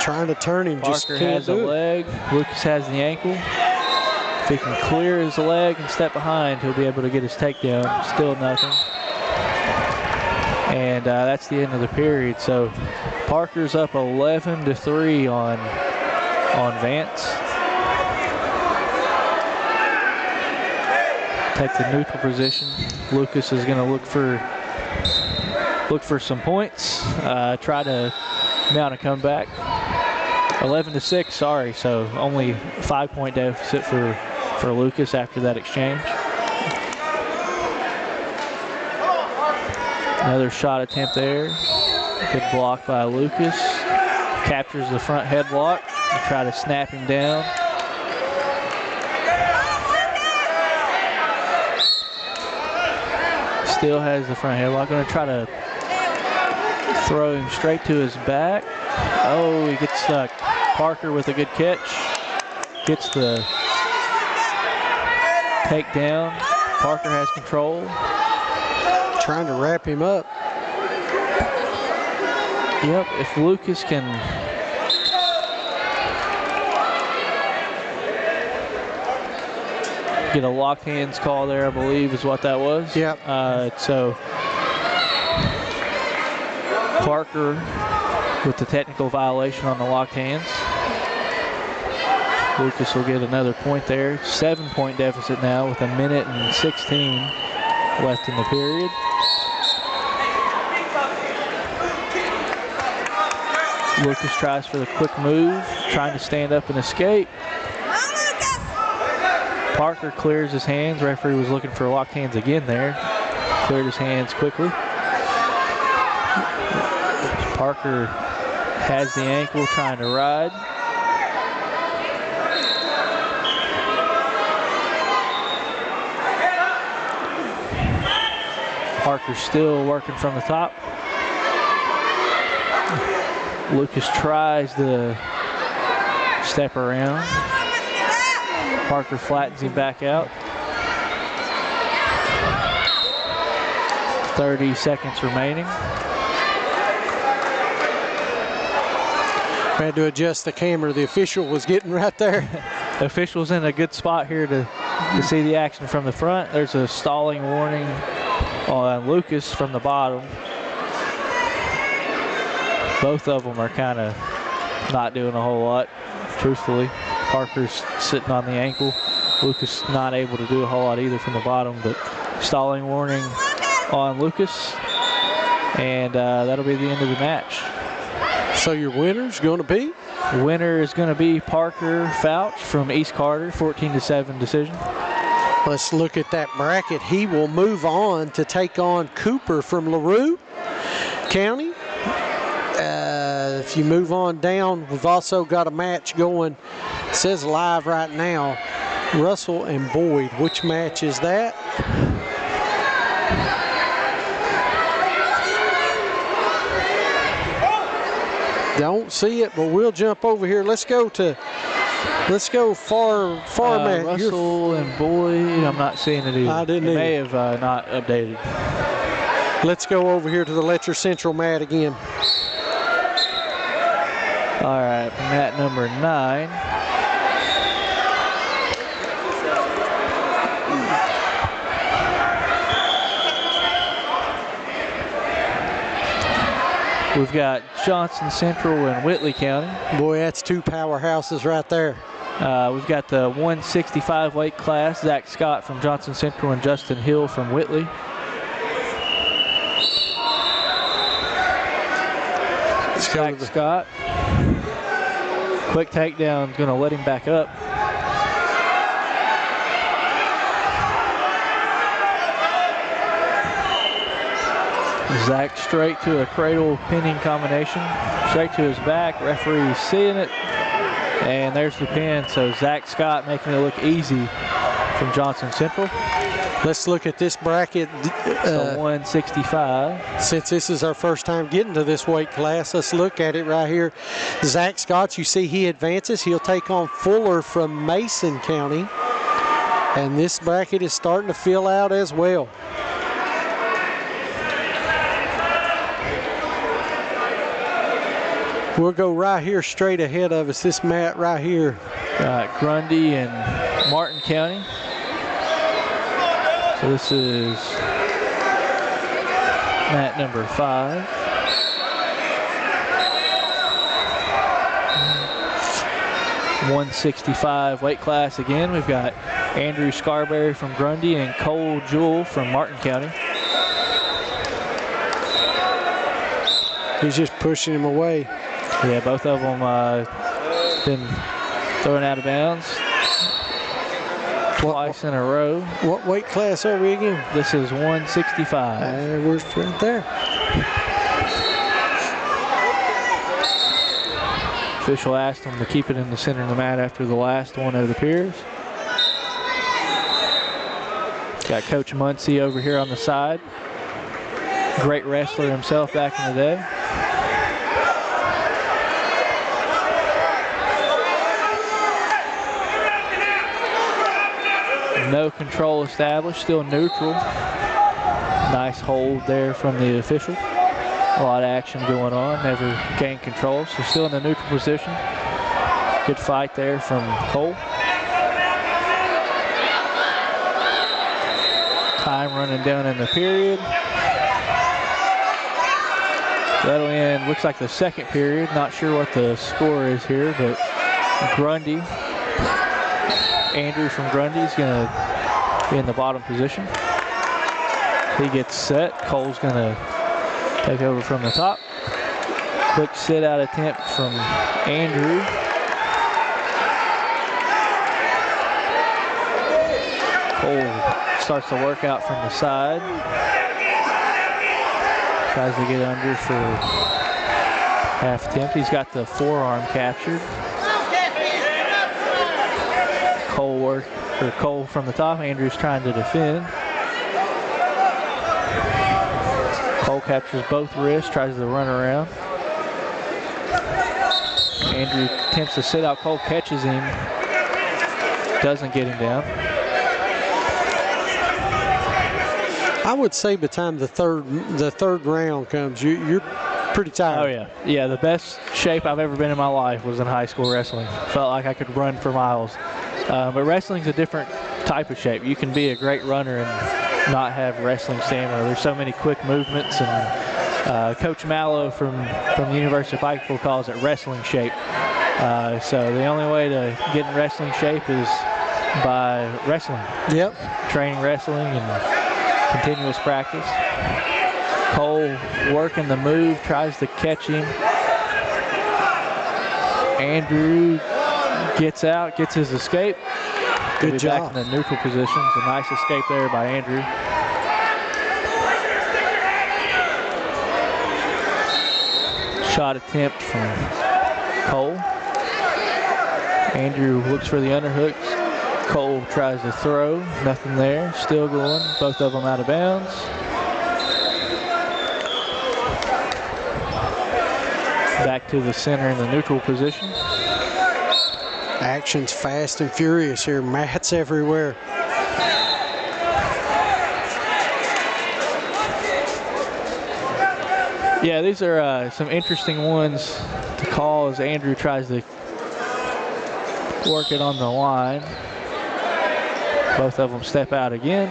Trying to turn him,
Parker
just can't
has the
do it.
leg, Lucas has the ankle. If he can clear his leg and step behind, he'll be able to get his takedown. Still nothing. And that's the end of the period. So Parker's up 11-3 on Vance. Take the neutral position. Lucas is going to look for some points. Try to mount a comeback. 11-6, sorry. So only 5-point deficit for Lucas after that exchange. Another shot attempt there. Good block by Lucas. Captures the front headlock and try to snap him down. Still has the front headlock. Going to try to throw him straight to his back. Oh, he gets stuck. Parker with a good catch. Gets the takedown. Parker has control.
Trying to wrap him up.
Yep, if Lucas can get a locked hands call there, I believe is what that was.
Yep.
So Parker with the technical violation on the locked hands. Lucas will get another point there. 7-point deficit now with 1:16 left in the period. Lucas tries for the quick move, trying to stand up and escape. Parker clears his hands. Referee was looking for locked hands again there. Cleared his hands quickly. Parker has the ankle, trying to ride. Parker's still working from the top. Lucas tries to step around. Parker flattens him back out. 30 seconds remaining.
Had to adjust the camera. The official was getting right there.
The official's in a good spot here to see the action from the front. There's a stalling warning on Lucas from the bottom. Both of them are kind of not doing a whole lot, truthfully. Parker's sitting on the ankle. Lucas not able to do a whole lot either from the bottom, but stalling warning on Lucas. And that'll be the end of the match.
So your winner's going to be?
The winner is going to be Parker Fouch from East Carter, 14-7 decision.
Let's look at that bracket. He will move on to take on Cooper from LaRue County. If you move on down, we've also got a match going. It says live right now. Russell and Boyd. Which match is that? Don't see it, but we'll jump over here. Let's go far match.
Russell and Boyd, I'm not seeing it either.
I didn't
it
either.
May have not updated.
Let's go over here to the Letcher Central mat again.
All right, mat number 9. We've got Johnson Central and Whitley County.
Boy, that's two powerhouses right there.
We've got the 165 weight class, Zach Scott from Johnson Central and Justin Hill from Whitley. Zach Scott. Quick takedown, going to let him back up. Zach straight to a cradle pinning combination. Straight to his back. Referee seeing it. And there's the pin. So Zach Scott making it look easy from Johnson Central.
Let's look at this bracket.
So 165.
Since this is our first time getting to this weight class, let's look at it right here. Zach Scott, you see he advances. He'll take on Fuller from Mason County. And this bracket is starting to fill out as well. We'll go right here straight ahead of us, this mat right here.
Grundy and Martin County. So this is mat number 5. $165 weight class again. We've got Andrew Scarberry from Grundy and Cole Jewell from Martin County.
He's just pushing him away.
Yeah, both of them been thrown out of bounds twice in a row.
What weight class are we again?
This is 165.
We're right there.
Official asked him to keep it in the center of the mat after the last one of the appears. Got Coach Muncie over here on the side. Great wrestler himself back in the day. No control established, still neutral. Nice hold there from the official. A lot of action going on, never gained control, so still in the neutral position. Good fight there from Cole. Time running down in the period. That'll end, looks like the second period. Not sure what the score is here, but Grundy. Andrew from Grundy is going to be in the bottom position. He gets set. Cole's going to take over from the top. Quick sit-out attempt from Andrew. Cole starts to work out from the side. Tries to get under for half attempt. He's got the forearm captured. Cole from the top. Andrew's trying to defend. Cole captures both wrists, tries to run around. Andrew attempts to sit out. Cole catches him. Doesn't get him down.
I would say by the time the third round comes, you're pretty tired.
Oh yeah, yeah. The best shape I've ever been in my life was in high school wrestling. Felt like I could run for miles. But wrestling's a different type of shape. You can be a great runner and not have wrestling stamina. There's so many quick movements, and Coach Mallow from the University of Pikeville calls it wrestling shape. So the only way to get in wrestling shape is by wrestling.
Yep.
Training wrestling and continuous practice. Cole working the move, tries to catch him. Andrew gets out, gets his escape.
Good job.
Back in the neutral position. It's a nice escape there by Andrew. Shot attempt from Cole. Andrew looks for the underhooks. Cole tries to throw. Nothing there. Still going. Both of them out of bounds. Back to the center in the neutral position.
Action's fast and furious here. Mats everywhere.
Yeah, these are some interesting ones to call as Andrew tries to work it on the line. Both of them step out again.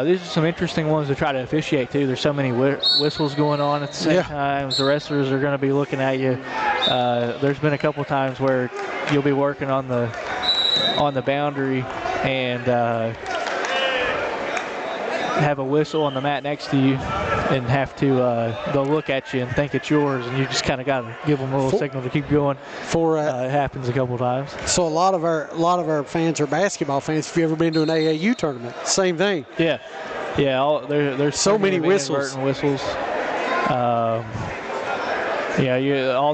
These are some interesting ones to try to officiate too. There's so many whistles going on at the same time. The wrestlers are going to be looking at you. There's been a couple times where you'll be working on the boundary and have a whistle on the mat next to you and have to they'll look at you and think it's yours, and you just kind of got to give them a little signal to keep going. It happens a couple times.
So a lot of our fans are basketball fans. If you ever been to an AAU tournament, same thing.
Yeah. There's
so many whistles.
All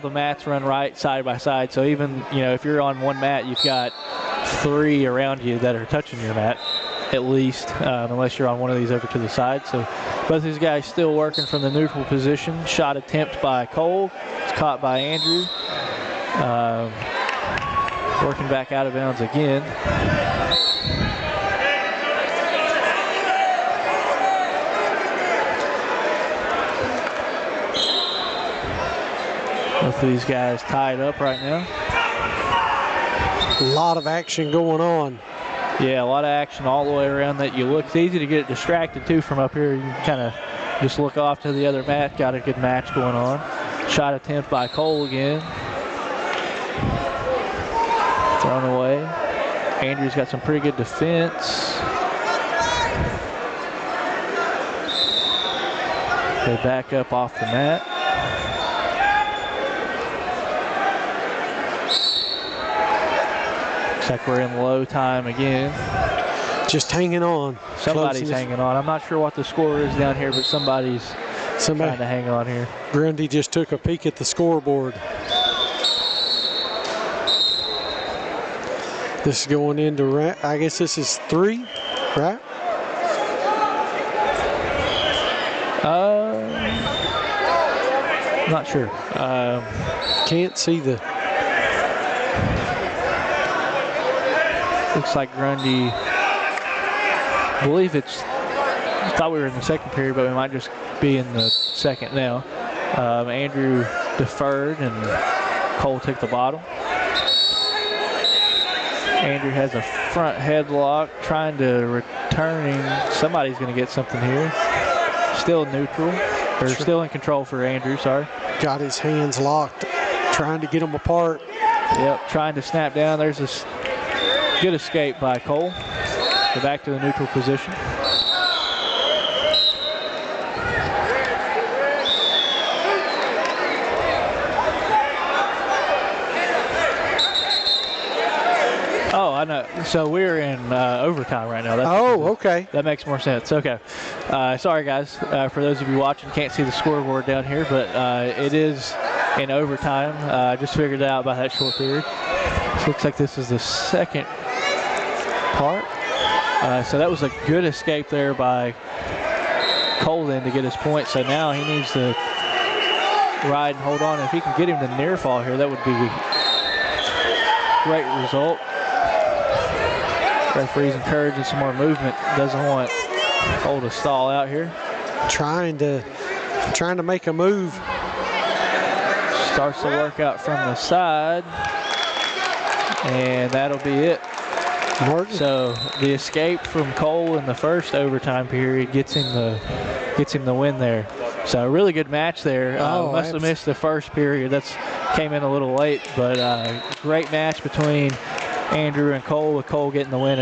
the mats run right side by side. So even if you're on one mat, you've got 3 around you that are touching your mat, at least, unless you're on one of these over to the side. So both these guys still working from the neutral position. Shot attempt by Cole. It's caught by Andrew. Working back out of bounds again. Both of these guys tied up right now.
A lot of action going on.
Yeah, a lot of action all the way around that you look. It's easy to get distracted too from up here. You can kind of just look off to the other mat. Got a good match going on. Shot attempt by Cole again. Thrown away. Andrew's got some pretty good defense. They back up off the mat. Looks like we're in low time again.
Just hanging on.
Somebody's hanging on. I'm not sure what the score is down here, but somebody's trying to hang on here.
Grundy just took a peek at the scoreboard. This is going into, I guess this is 3, right?
Not sure.
Can't see the.
Looks like Grundy, I believe I thought we were in the second period, but we might just be in the second now. Andrew deferred and Cole took the bottom. Andrew has a front headlock, trying to returning. Somebody's going to get something here. Still neutral, or still in control for Andrew, sorry.
Got his hands locked, trying to get them apart.
Yep, trying to snap down. There's this good escape by Cole. Go back to the neutral position. Oh, I know. So we're in overtime right now.
Okay.
That makes more sense. Okay. Sorry, guys. For those of you watching, can't see the scoreboard down here, but it is in overtime. I just figured it out by that short period. So looks like this is the second part. So that was a good escape there by Colin to get his point. So now he needs to ride and hold on. If he can get him to near fall here, that would be a great result. Referee's encouraging some more movement. Doesn't want Cole to stall out here.
Trying to make a move.
Starts the workout from the side, and that'll be it.
Martin.
So the escape from Cole in the first overtime period gets him the win there. So a really good match there. Must have missed the first period. That's came in a little late, but great match between Andrew and Cole, with Cole getting the win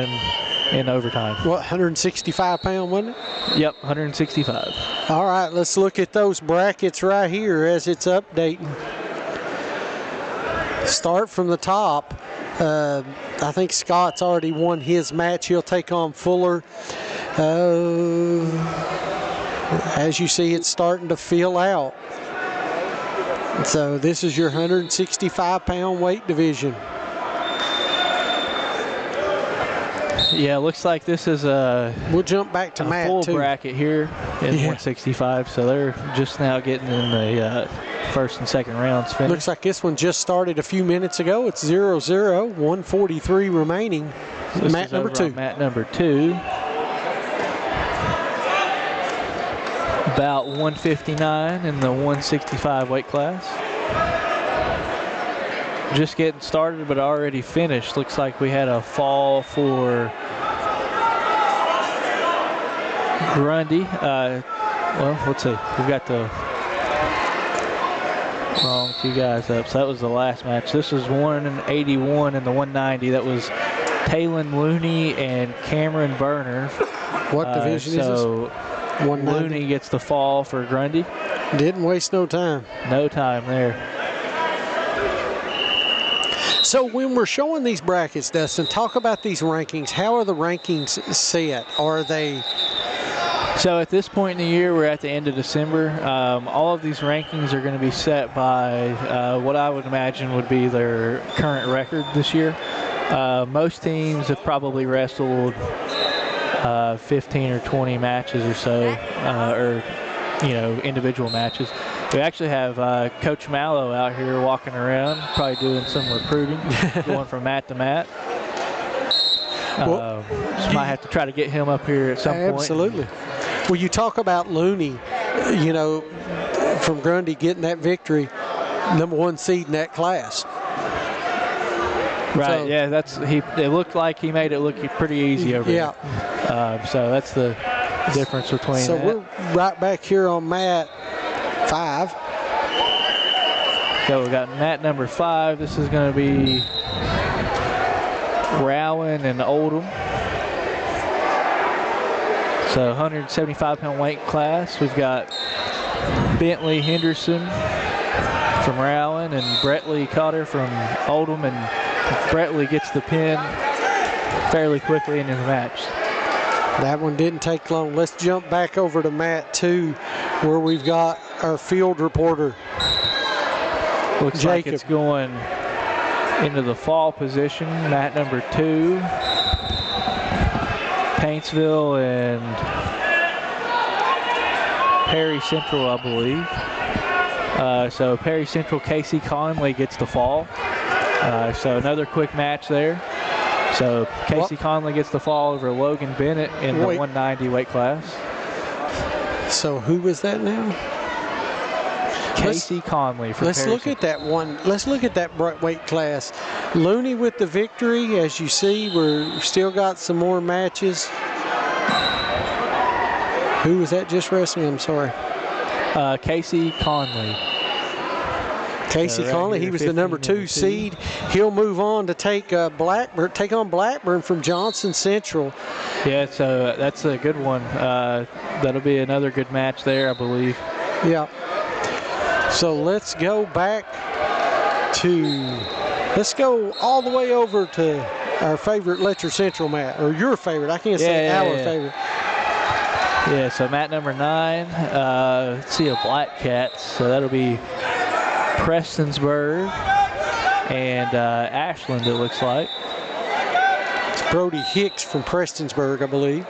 in overtime.
What, 165 pound, wasn't it?
Yep, 165.
All right, let's look at those brackets right here as it's updating. Start from the top. I think Scott's already won his match. He'll take on Fuller. As you see, it's starting to fill out. So this is your 165 pound weight division.
Yeah, looks like this is
we'll jump back to Matt
full
too.
bracket here in 165. So they're just now getting in the first and second rounds finished.
Looks like this one just started a few minutes ago. It's 0-0, 143 remaining.
So
Matt number 2.
Matt number 2. About 159 in the 165 weight class. Just getting started, but already finished. Looks like we had a fall for Grundy. Well, let's see. We've got the wrong two guys up. So that was the last match. This was 181 in the 190. That was Talon Looney and Cameron Berner.
What division is this? 190.
Looney gets the fall for Grundy.
Didn't waste no time.
No time there.
So when we're showing these brackets, Dustin, talk about these rankings. How are the rankings set? Are they...
So at this point in the year, we're at the end of December. All of these rankings are going to be set by what I would imagine would be their current record this year. Most teams have probably wrestled 15 or 20 matches or so, or individual matches. We actually have Coach Mallow out here walking around, probably doing some recruiting, going from mat to mat. So might have to try to get him up here at some point.
Absolutely. Well, you talk about Looney, from Grundy getting that victory, #1 seed in that class.
Right,
so,
yeah, it looked like he made it look pretty easy over there. So that's the difference between
So
that.
we're right back here on mat 5.
So we got mat number 5. This is going to be Rowan and Oldham. So 175 pound weight class. We've got Bentley Henderson from Rowan and Brettley Cotter from Oldham, and Brettley gets the pin fairly quickly into the match.
That one didn't take long. Let's jump back over to mat 2, where we've got our field reporter.
Looks
Jacob.
like it's going into the fall position. Mat number 2. Paintsville and Perry Central, I believe. So Perry Central, Casey Conley gets the fall. So another quick match there. So Casey Conley gets the fall over Logan Bennett in the 190 weight class.
So who was that now?
Casey Conley for
Let's
Perry
look at that one. Let's look at that weight class. Looney with the victory. As you see, we're still got some more matches. Who was that just wrestling? I'm sorry.
Casey Conley.
Casey Conley, he was the number 2 seed. He'll move on to take on Blackburn from Johnson Central.
Yeah, so that's a good one. That'll be another good match there, I believe.
Yeah. So let's go back to, let's go all the way over to our favorite Letcher Central mat, or your favorite. I can't say our favorite.
Yeah, so mat number 9, let's see, a Black Cats. So that'll be Prestonsburg and Ashland, it looks like.
It's Brody Hicks from Prestonsburg, I believe.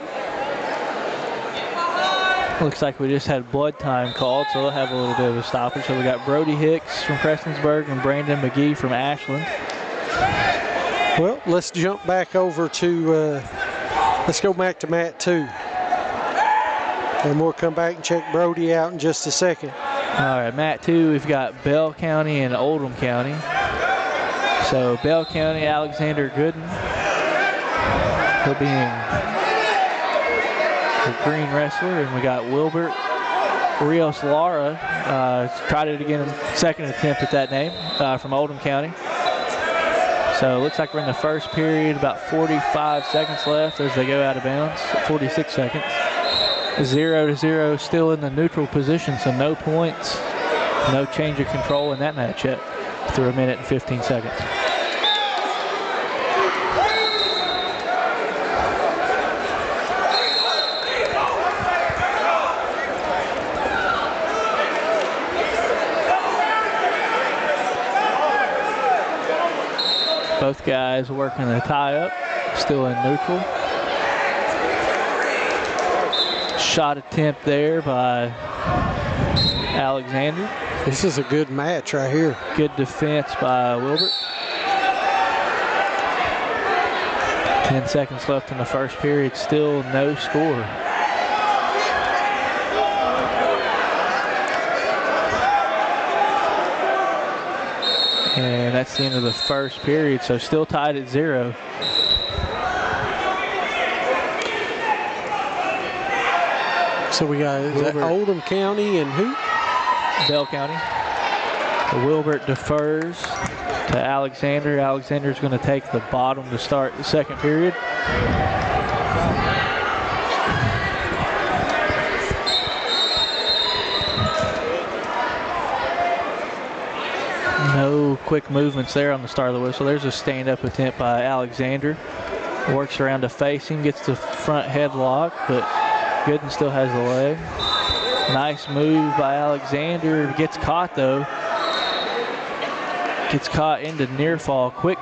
Looks like we just had blood time called, so they'll have a little bit of a stoppage. So we got Brody Hicks from Prestonsburg and Brandon McGee from Ashland.
Well, let's jump back over to, let's go back to mat 2. And we'll come back and check Brody out in just a second.
All right, mat 2, we've got Bell County and Oldham County. So Bell County, Alexander Gooden. He'll be in the green wrestler, and we got Wilbert Rios Lara. Tried it again, second attempt at that name from Oldham County. So it looks like we're in the first period, about 45 seconds left as they go out of bounds, 46 seconds. 0-0, still in the neutral position, so no points, no change of control in that match yet through 1 minute and 15 seconds. Both guys working a tie-up, still in neutral. Shot attempt there by Alexander.
This is a good match right here.
Good defense by Wilbert. 10 seconds left in the first period, still no score. And that's the end of the first period, so still tied at 0.
So we got Oldham County and who?
Bell County. Wilbert defers to Alexander. Alexander's going to take the bottom to start the second period. No quick movements there on the start of the whistle. There's a stand-up attempt by Alexander. Works around to face him, gets the front headlock, but Gooden still has the leg. Nice move by Alexander. Gets caught though. Gets caught into near fall. Quick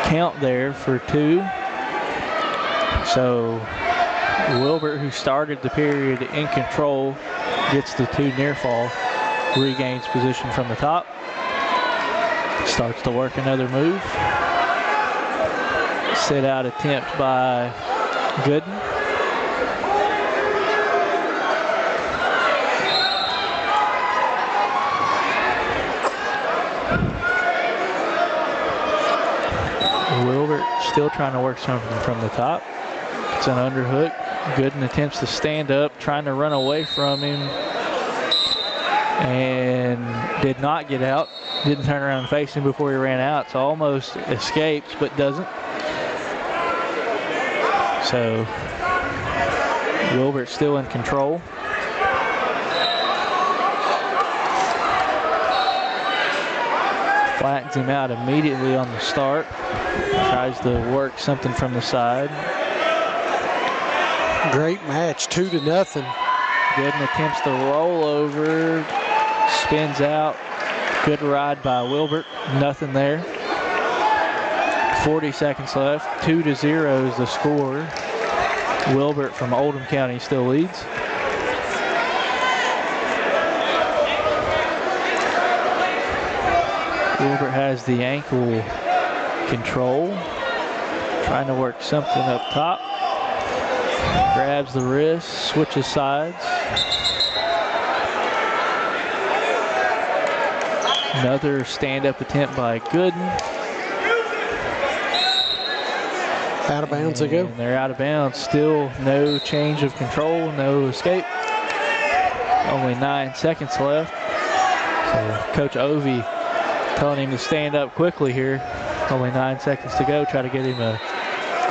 count there for 2. So Wilbert, who started the period in control, gets the 2 near fall. Regains position from the top. Starts to work another move. Sit out attempt by Gooden. Wilbert still trying to work something from the top. It's an underhook. Gooden attempts to stand up, trying to run away from him, and did not get out. Didn't turn around and face him before he ran out, so almost escapes, but doesn't. So Wilbert still in control. Flattens him out immediately on the start. Tries to work something from the side.
Great match, 2-0.
Gooden attempts to roll over, spins out. Good ride by Wilbert, nothing there. 40 seconds left, 2-0 is the score. Wilbert from Oldham County still leads. Wilbert has the ankle control. Trying to work something up top. Grabs the wrist, switches sides. Another stand-up attempt by Gooden.
Out of bounds they go.
And they're out of bounds. Still no change of control, no escape. Only 9 seconds left. So Coach Ovey telling him to stand up quickly here. Only 9 seconds to go. Try to get him a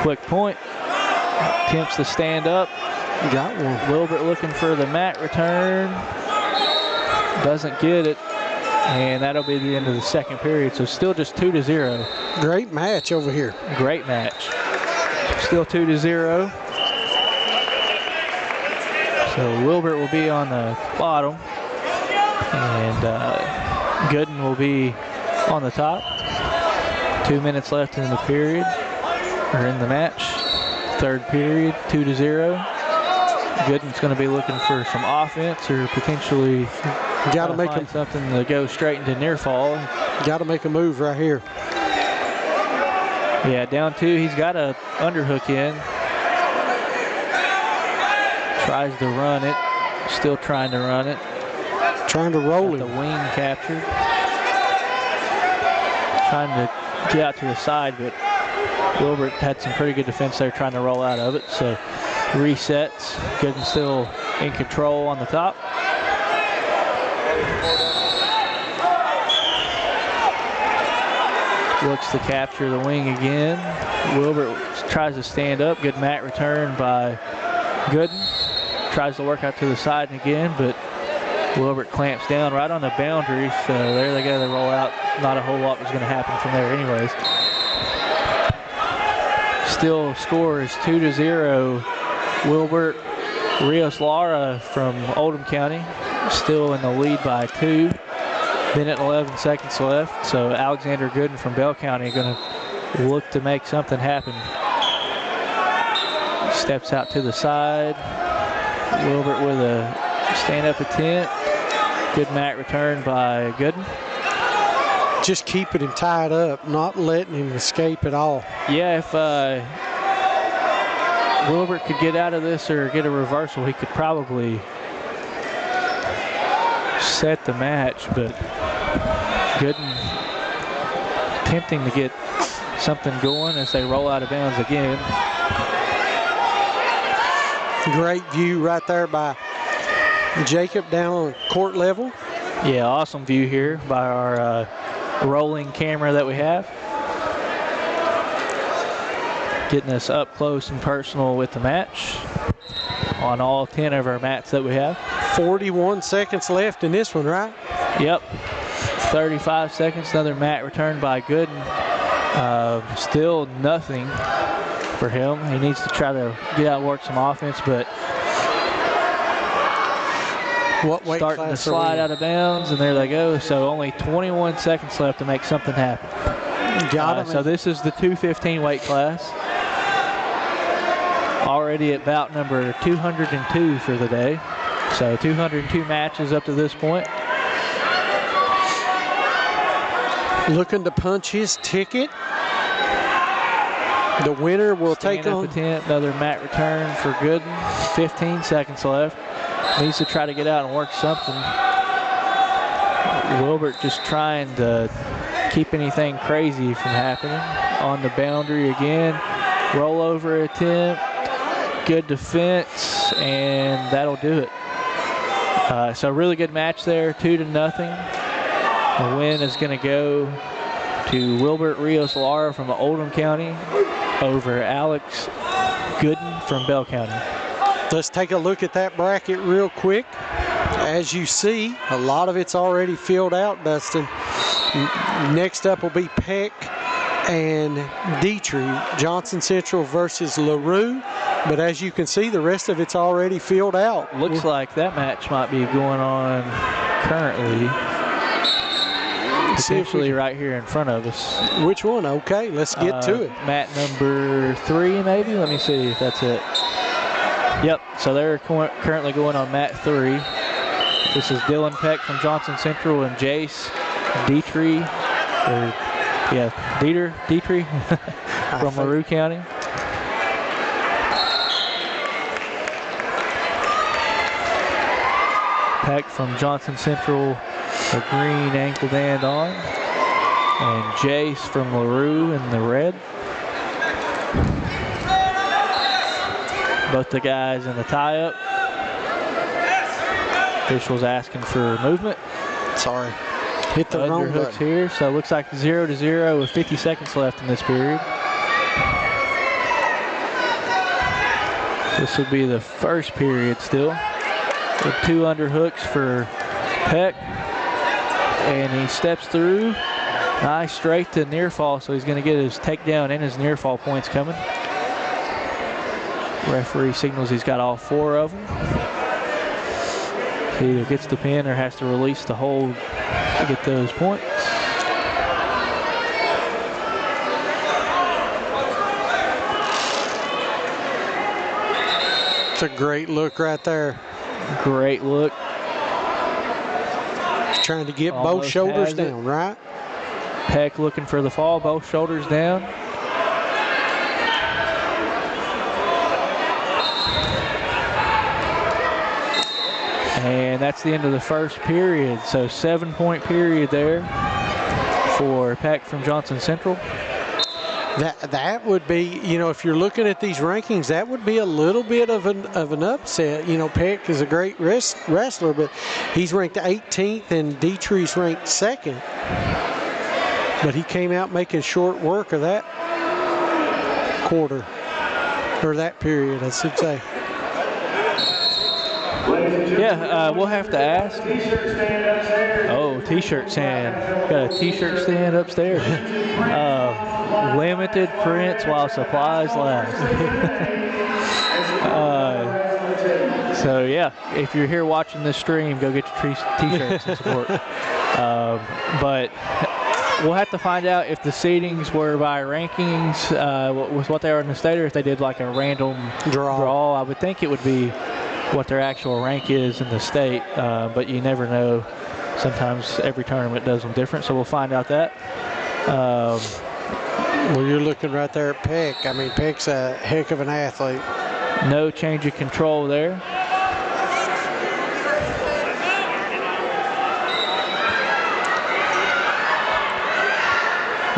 quick point. Attempts to stand up.
Got one.
Wilbert looking for the mat return. Doesn't get it. And that'll be the end of the second period. So still just 2-0.
Great match over here.
Great match. Still 2-0. So Wilbert will be on the bottom. And Gooden will be on the top. 2 minutes left in the period, or in the match. Third period, 2-0. Gooden's going to be looking for some offense or potentially
got to make
something to go straight into near fall.
Got to make a move right here.
Yeah, down 2. He's got a underhook in. Tries to run it. Still trying to run it.
Trying to roll
it.
The
wing captured. Trying to get out to the side, but Wilbert had some pretty good defense there trying to roll out of it. So resets. Gooden still in control on the top. Looks to capture the wing again. Wilbert tries to stand up. Good mat return by Gooden. Tries to work out to the side again, but Wilbert clamps down right on the boundary. So there they go. They roll out. Not a whole lot was going to happen from there anyways. Still score is 2-0. Wilbert Rios Lara from Oldham County still in the lead by 2. Minute and 11 seconds left. So Alexander Gooden from Bell County going to look to make something happen. Steps out to the side. Wilbert with a stand-up attempt. Good mat return by Gooden.
Just keeping him tied up, not letting him escape at all.
Yeah, if Wilbert could get out of this or get a reversal, he could probably set the match, but Gooden attempting to get something going as they roll out of bounds again.
Great view right there by Jacob down on court level.
Yeah, awesome view here by our rolling camera that we have. Getting us up close and personal with the match on all 10 of our mats that we have.
41 seconds left in this one, right?
Yep. 35 seconds, another mat return by Gooden. Still nothing for him. He needs to try to get out and work some offense, but starting to slide out of bounds, and there they go. So only 21 seconds left to make something happen. So this is the 215 weight class. Already at bout number 202 for the day. So 202 matches up to this point.
Looking to punch his ticket. The winner will take on.
Attempt, another mat return for Gooden. 15 seconds left. Needs to try to get out and work something. Wilbert just trying to keep anything crazy from happening. On the boundary again. Rollover attempt. Good defense, and that'll do it. So really good match there, 2-0. The win is going to go to Wilbert Rios Lara from Oldham County over Alex Gooden from Bell County.
Let's take a look at that bracket real quick. As you see, a lot of it's already filled out, Dustin. Next up will be Peck and Dietrich, Johnson Central versus LaRue. But as you can see, the rest of it's already filled out.
Looks like that match might be going on currently. Potentially right here in front of us.
Which one? Okay, let's get to it.
Mat number 3, maybe? Let me see if that's it. Yep, so they're currently going on mat 3. This is Dylan Peck from Johnson Central and Jace Dietrich, Dietrich from LaRue County. Peck from Johnson Central, the green ankle band on. And Jace from LaRue in the red. Both the guys in the tie-up. Officials asking for movement.
Sorry. Hit the wrong
button. Underhooks here, so it looks like 0-0 with 50 seconds left in this period. This would be the first period still. With 2 underhooks for Peck. and he steps through. Nice straight to near fall, so he's going to get his takedown and his near fall points coming. Referee signals he's got all 4 of them. He either gets the pin or has to release the hold to get those points.
It's a great look right there.
Great look.
He's trying to get
Almost
both shoulders
has it.
down, right?
Peck looking for the fall, both shoulders down. And that's the end of the first period. So 7-point period there for Peck from Johnson Central.
That would be, you know, if you're looking at these rankings, that would be a little bit of an upset. You know, Peck is a great wrestler, but he's ranked 18th and Dietrich's ranked 2nd. But he came out making short work of that quarter, or that period, I should say.
Yeah, we'll have to ask. Oh, t-shirt stand. Got a t-shirt stand upstairs. Limited prints while supplies last. So yeah, if you're here watching this stream, go get your t-shirts and support. But we'll have to find out if the seedings were by rankings with what they are in the state, or if they did like a random draw. I would think it would be what their actual rank is in the state, but you never know. Sometimes every tournament does them different, so we'll find out that.
Well, you're looking right there at Peck. I mean, Peck's a heck of an athlete.
No change of control there.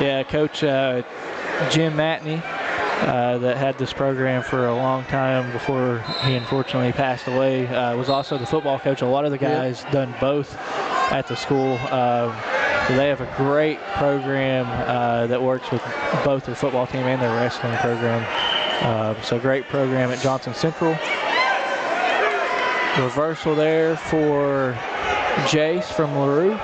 Yeah, Coach Jim Matney, that had this program for a long time before he unfortunately passed away, was also the football coach. A lot of the guys done both at the school. They have a great program that works with both their football team and their wrestling program. So great program at Johnson Central. Reversal there for Jace from LaRue.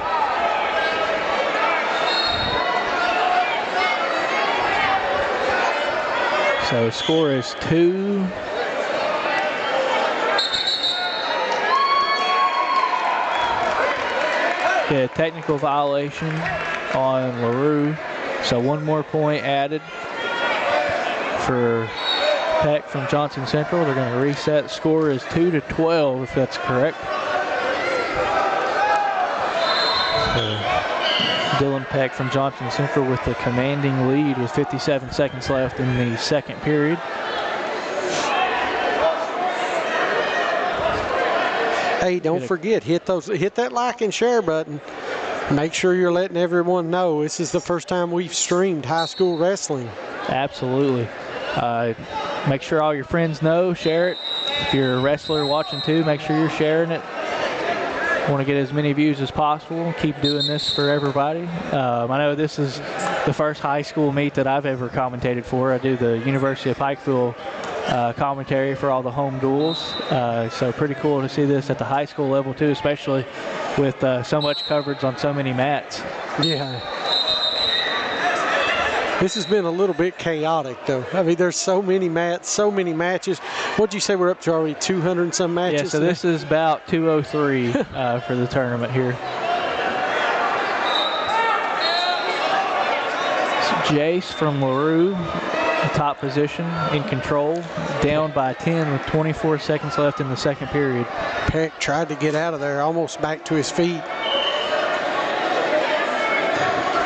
So score is 2. Yeah, technical violation on LaRue. So 1 more point added for Peck from Johnson Central. They're going to reset. The score is 2-12, if that's correct. So Dylan Peck from Johnson Central with the commanding lead with 57 seconds left in the second period.
Hey, don't forget, hit that like and share button. Make sure you're letting everyone know this is the first time we've streamed high school wrestling.
Absolutely. Make sure all your friends know, share it. If you're a wrestler watching too, make sure you're sharing it. Want to get as many views as possible. Keep doing this for everybody. I know this is the first high school meet that I've ever commentated for. I do the University of Pikeville commentary for all the home duels. So pretty cool to see this at the high school level too, especially with so much coverage on so many mats.
Yeah. This has been a little bit chaotic, though. I mean, there's so many mats, so many matches. What'd you say we're up to already? 200 and some matches?
Yeah, so this is about 203 for the tournament here. So Jace from LaRue, top position, in control, down by 10 with 24 seconds left in the second period.
Peck tried to get out of there, almost back to his feet.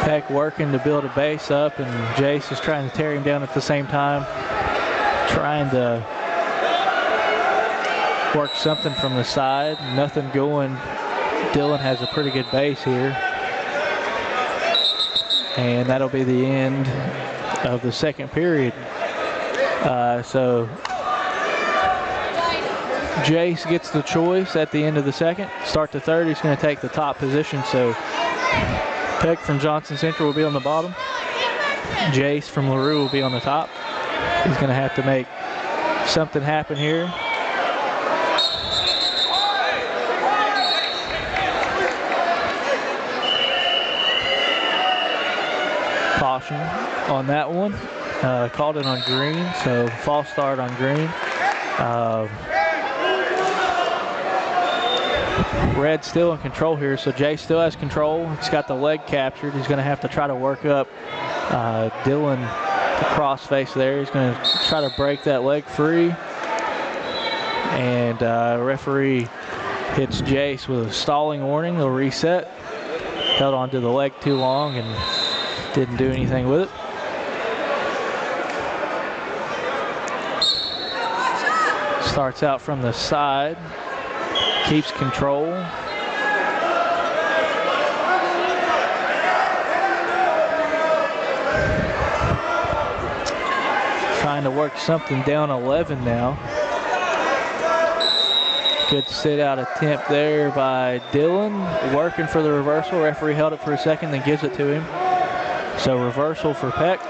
Peck working to build a base up, and Jace is trying to tear him down at the same time, trying to work something from the side. Nothing going. Dylan has a pretty good base here. And that'll be the end of the second period. So Jace gets the choice at the end of the second. Start the third, he's going to take the top position. So Peck from Johnson Central will be on the bottom. Jace from LaRue will be on the top. He's going to have to make something happen here. caution on that one. Called it on green, so false start on green. Red still in control here, so Jay still has control. He's got the leg captured. He's going to have to try to work up Dylan the cross face there. He's going to try to break that leg free. And referee hits Jace with a stalling warning. They'll reset. Held onto the leg too long and didn't do anything with it. Starts out from the side. Keeps control. Trying to work something down 11 now. Good sit out attempt there by Dylan. Working for the reversal. Referee held it for a second, then gives it to him. So reversal for Peck.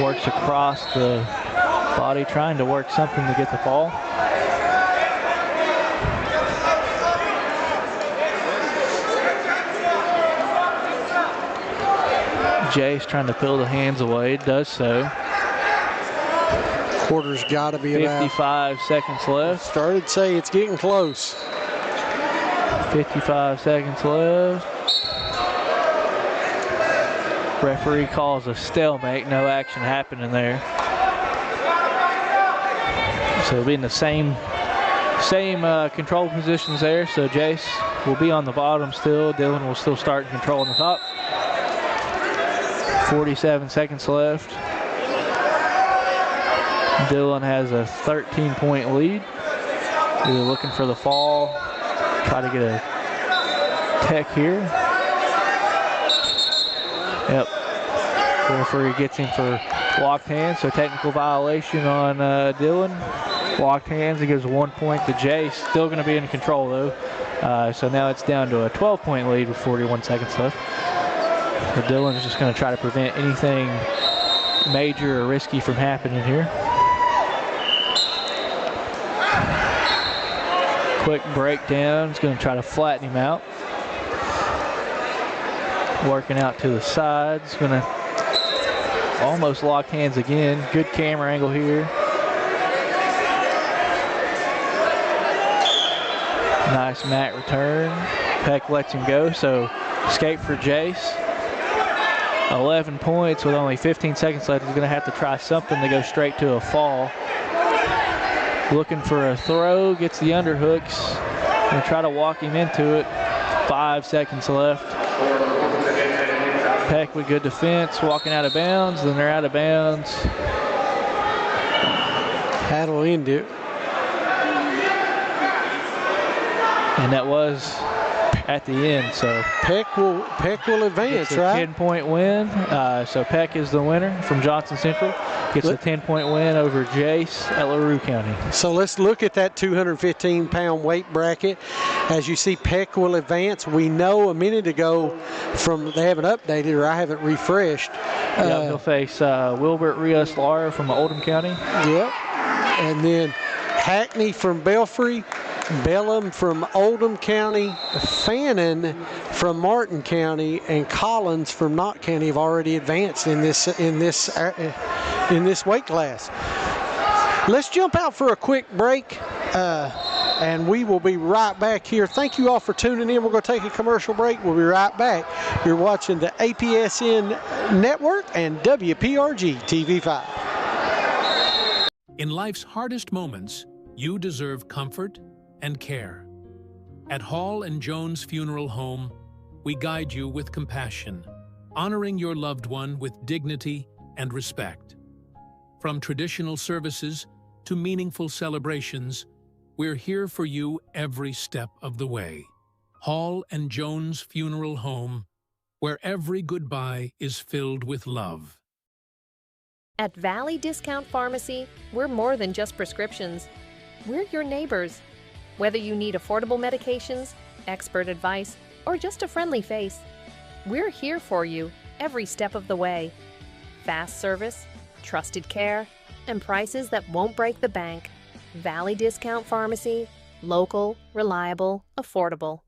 Works across the body, trying to work something to get the ball. Jace trying to pull the hands away, does so.
Quarter's got to be
55 seconds left.
Started to say it's getting close.
55 seconds left. Referee calls a stalemate, no action happening there. So it'll be in the same control positions there. So Jace will be on the bottom still. Dylan will still start in control on the top. 47 seconds left. Dylan has a 13-point lead. Either looking for the fall, try to get a tech here. Yep. The referee gets him for locked hands, so technical violation on Dylan. Locked hands, he gives 1 point to Jay. Still going to be in control though. So now it's down to a 12-point lead with 41 seconds left. So Dylan is just going to try to prevent anything major or risky from happening here. Quick breakdown. He's going to try to flatten him out. Working out to the sides. Going to almost lock hands again. Good camera angle here. Nice mat return. Peck lets him go, so escape for Jace. 11 points with only 15 seconds left. He's going to have to try something to go straight to a fall. Looking for a throw, gets the underhooks. Going to try to walk him into it. 5 seconds left. Peck with good defense, walking out of bounds, then they're out of bounds.
That'll end it.
And that was at the end, so
Peck will advance, right?
10-point win. So Peck is the winner from Johnson Central. Gets a 10-point win over Jace at LaRue County.
So let's look at that 215-pound weight bracket. As you see, Peck will advance. We know a minute ago they haven't updated or I haven't refreshed.
Yeah, he'll face Wilbert Rios Lara from Oldham County.
Yep. And then Hackney from Belfry, Bellum from Oldham County, Fannin from Martin County, and Collins from Knott County have already advanced in this weight class. Let's jump out for a quick break, and we will be right back here. Thank you all for tuning in. We're going to take a commercial break. We'll be right back. You're watching the APSN Network and WPRG TV5.
In life's hardest moments, you deserve comfort and care. At Hall & Jones Funeral Home, we guide you with compassion, honoring your loved one with dignity and respect. From traditional services to meaningful celebrations, we're here for you every step of the way. Hall & Jones Funeral Home, where every goodbye is filled with love.
At Valley Discount Pharmacy, we're more than just prescriptions. We're your neighbors. Whether you need affordable medications, expert advice, or just a friendly face, we're here for you every step of the way. Fast service, trusted care, and prices that won't break the bank. Valley Discount Pharmacy, local, reliable, affordable.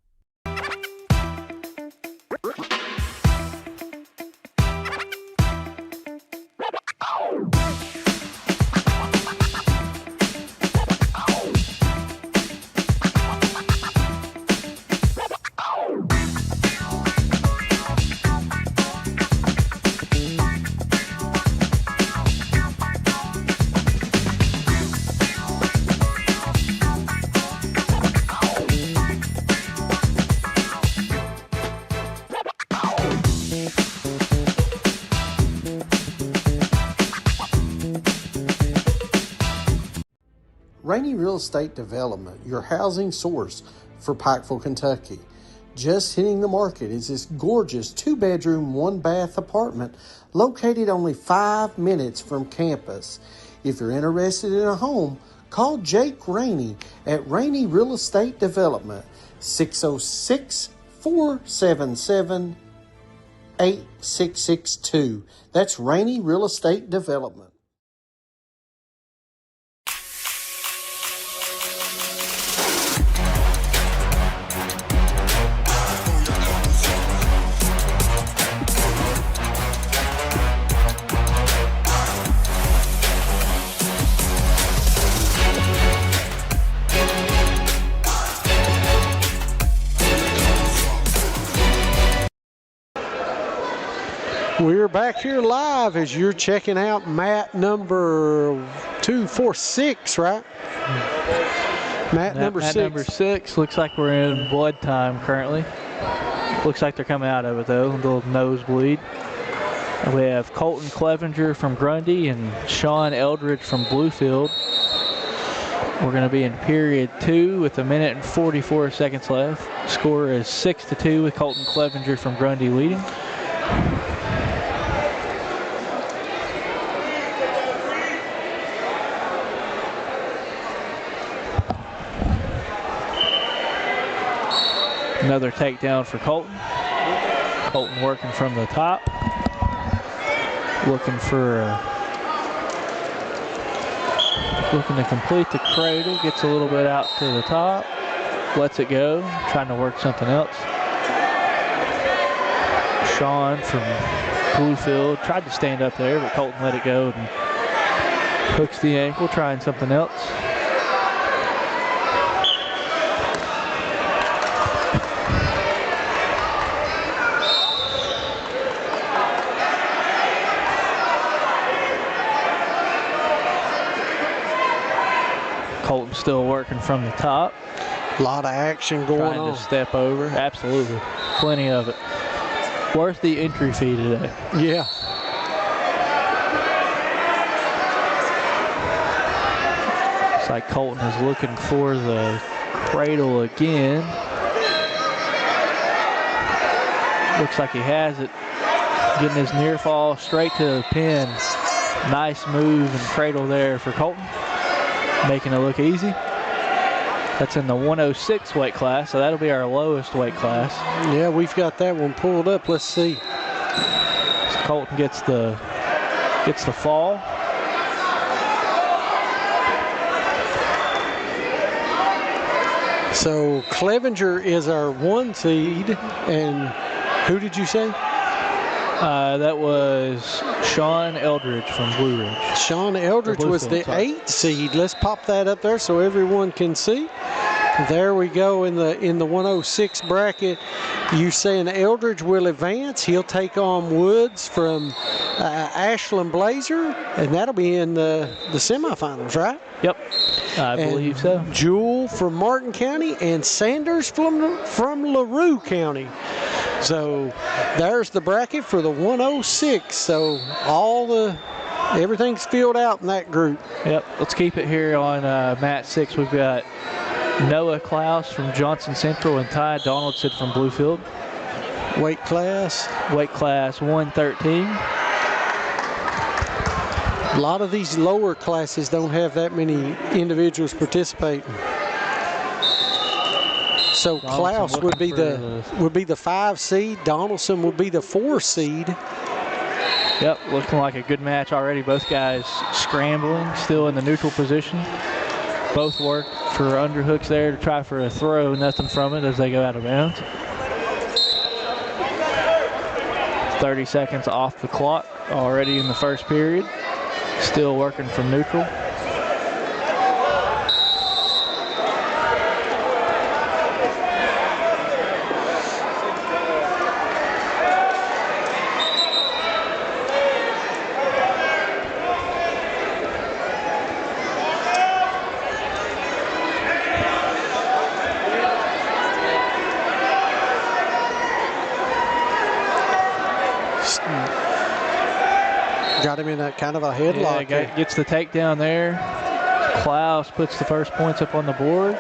Rainey Real Estate Development, your housing source for Pikeville, Kentucky. Just hitting the market is this gorgeous 2-bedroom, 1-bath apartment located only 5 minutes from campus. If you're interested in a home, call Jake Rainey at Rainey Real Estate Development, 606-477-8662. That's Rainey Real Estate Development. We're back here live as you're checking out mat number 246, right? Mat number 6.
Mat number 6. Looks like we're in blood time currently. Looks like they're coming out of it though, a little nosebleed. And we have Colton Clevenger from Grundy and Sean Eldridge from Bluefield. We're going to be in period 2 with 1 minute and 44 seconds left. Score is 6-2 with Colton Clevenger from Grundy leading. Another takedown for Colton. Colton working from the top. Looking to complete the cradle. Gets a little bit out to the top. Lets it go. Trying to work something else. Sean from Bluefield tried to stand up there, but Colton let it go and hooks the ankle, trying something else. Colton still working from the top.
A lot of action going on.
Trying to step over. Absolutely. Plenty of it. Worth the entry fee today.
Yeah.
Looks like Colton is looking for the cradle again. Looks like he has it. Getting his near fall straight to the pin. Nice move and cradle there for Colton. Making it look easy. That's in the 106 weight class, so that'll be our lowest weight class.
Yeah, we've got that one pulled up. Let's see.
So Colton gets the fall.
So Clevenger is our 1 seed, and who did you say?
That was Sean Eldridge from Blue Ridge.
Sean Eldridge was the 8 seed. Let's pop that up there so everyone can see. There we go in the 106 bracket. You saying Eldridge will advance. He'll take on Woods from Ashland Blazer, and that'll be in the semifinals, right?
Yep, I believe so.
Jewel from Martin County and Sanders from LaRue County. So there's the bracket for the 106. So everything's filled out in that group.
Yep, let's keep it here on mat 6. We've got Noah Klaus from Johnson Central and Ty Donaldson from Bluefield.
Weight class
113.
A lot of these lower classes don't have that many individuals participating. So Klaus would be the 5 seed. Donaldson would be the 4 seed.
Yep, looking like a good match already. Both guys scrambling, still in the neutral position. Both work for underhooks there to try for a throw. Nothing from it as they go out of bounds. 30 seconds off the clock already in the first period. Still working from neutral.
Got him in a kind of a headlock.
Yeah, gets the takedown there. Klaus puts the first points up on the board.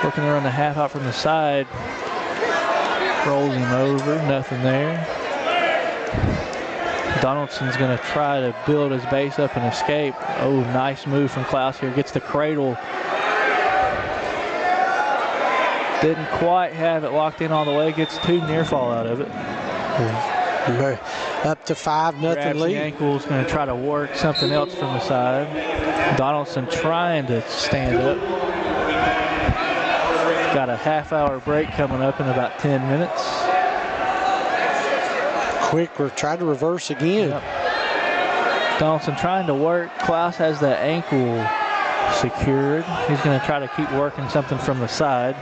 Looking to run the half out from the side. Rolls him over, nothing there. Donaldson's going to try to build his base up and escape. Oh, nice move from Klaus here. Gets the cradle. Didn't quite have it locked in all the way. Gets 2 near fall out of it.
Up to 5-0
Grabs
lead.
the ankles, going to try to work something else from the side. Donaldson trying to stand up. Got a half-hour break coming up in about 10 minutes.
Quick, we're trying to reverse again.
Yep. Donaldson trying to work. Klaus has the ankle secured. He's going to try to keep working something from the side.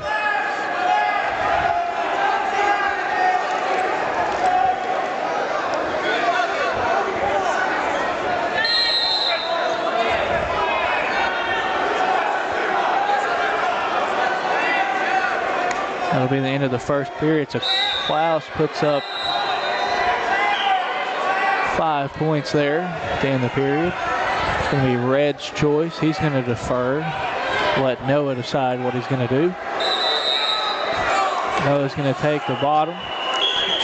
That'll be the end of the first period. So Klaus puts up 5 points there at the end of the period. It's going to be Red's choice. He's going to defer. Let Noah decide what he's going to do. Noah's going to take the bottom.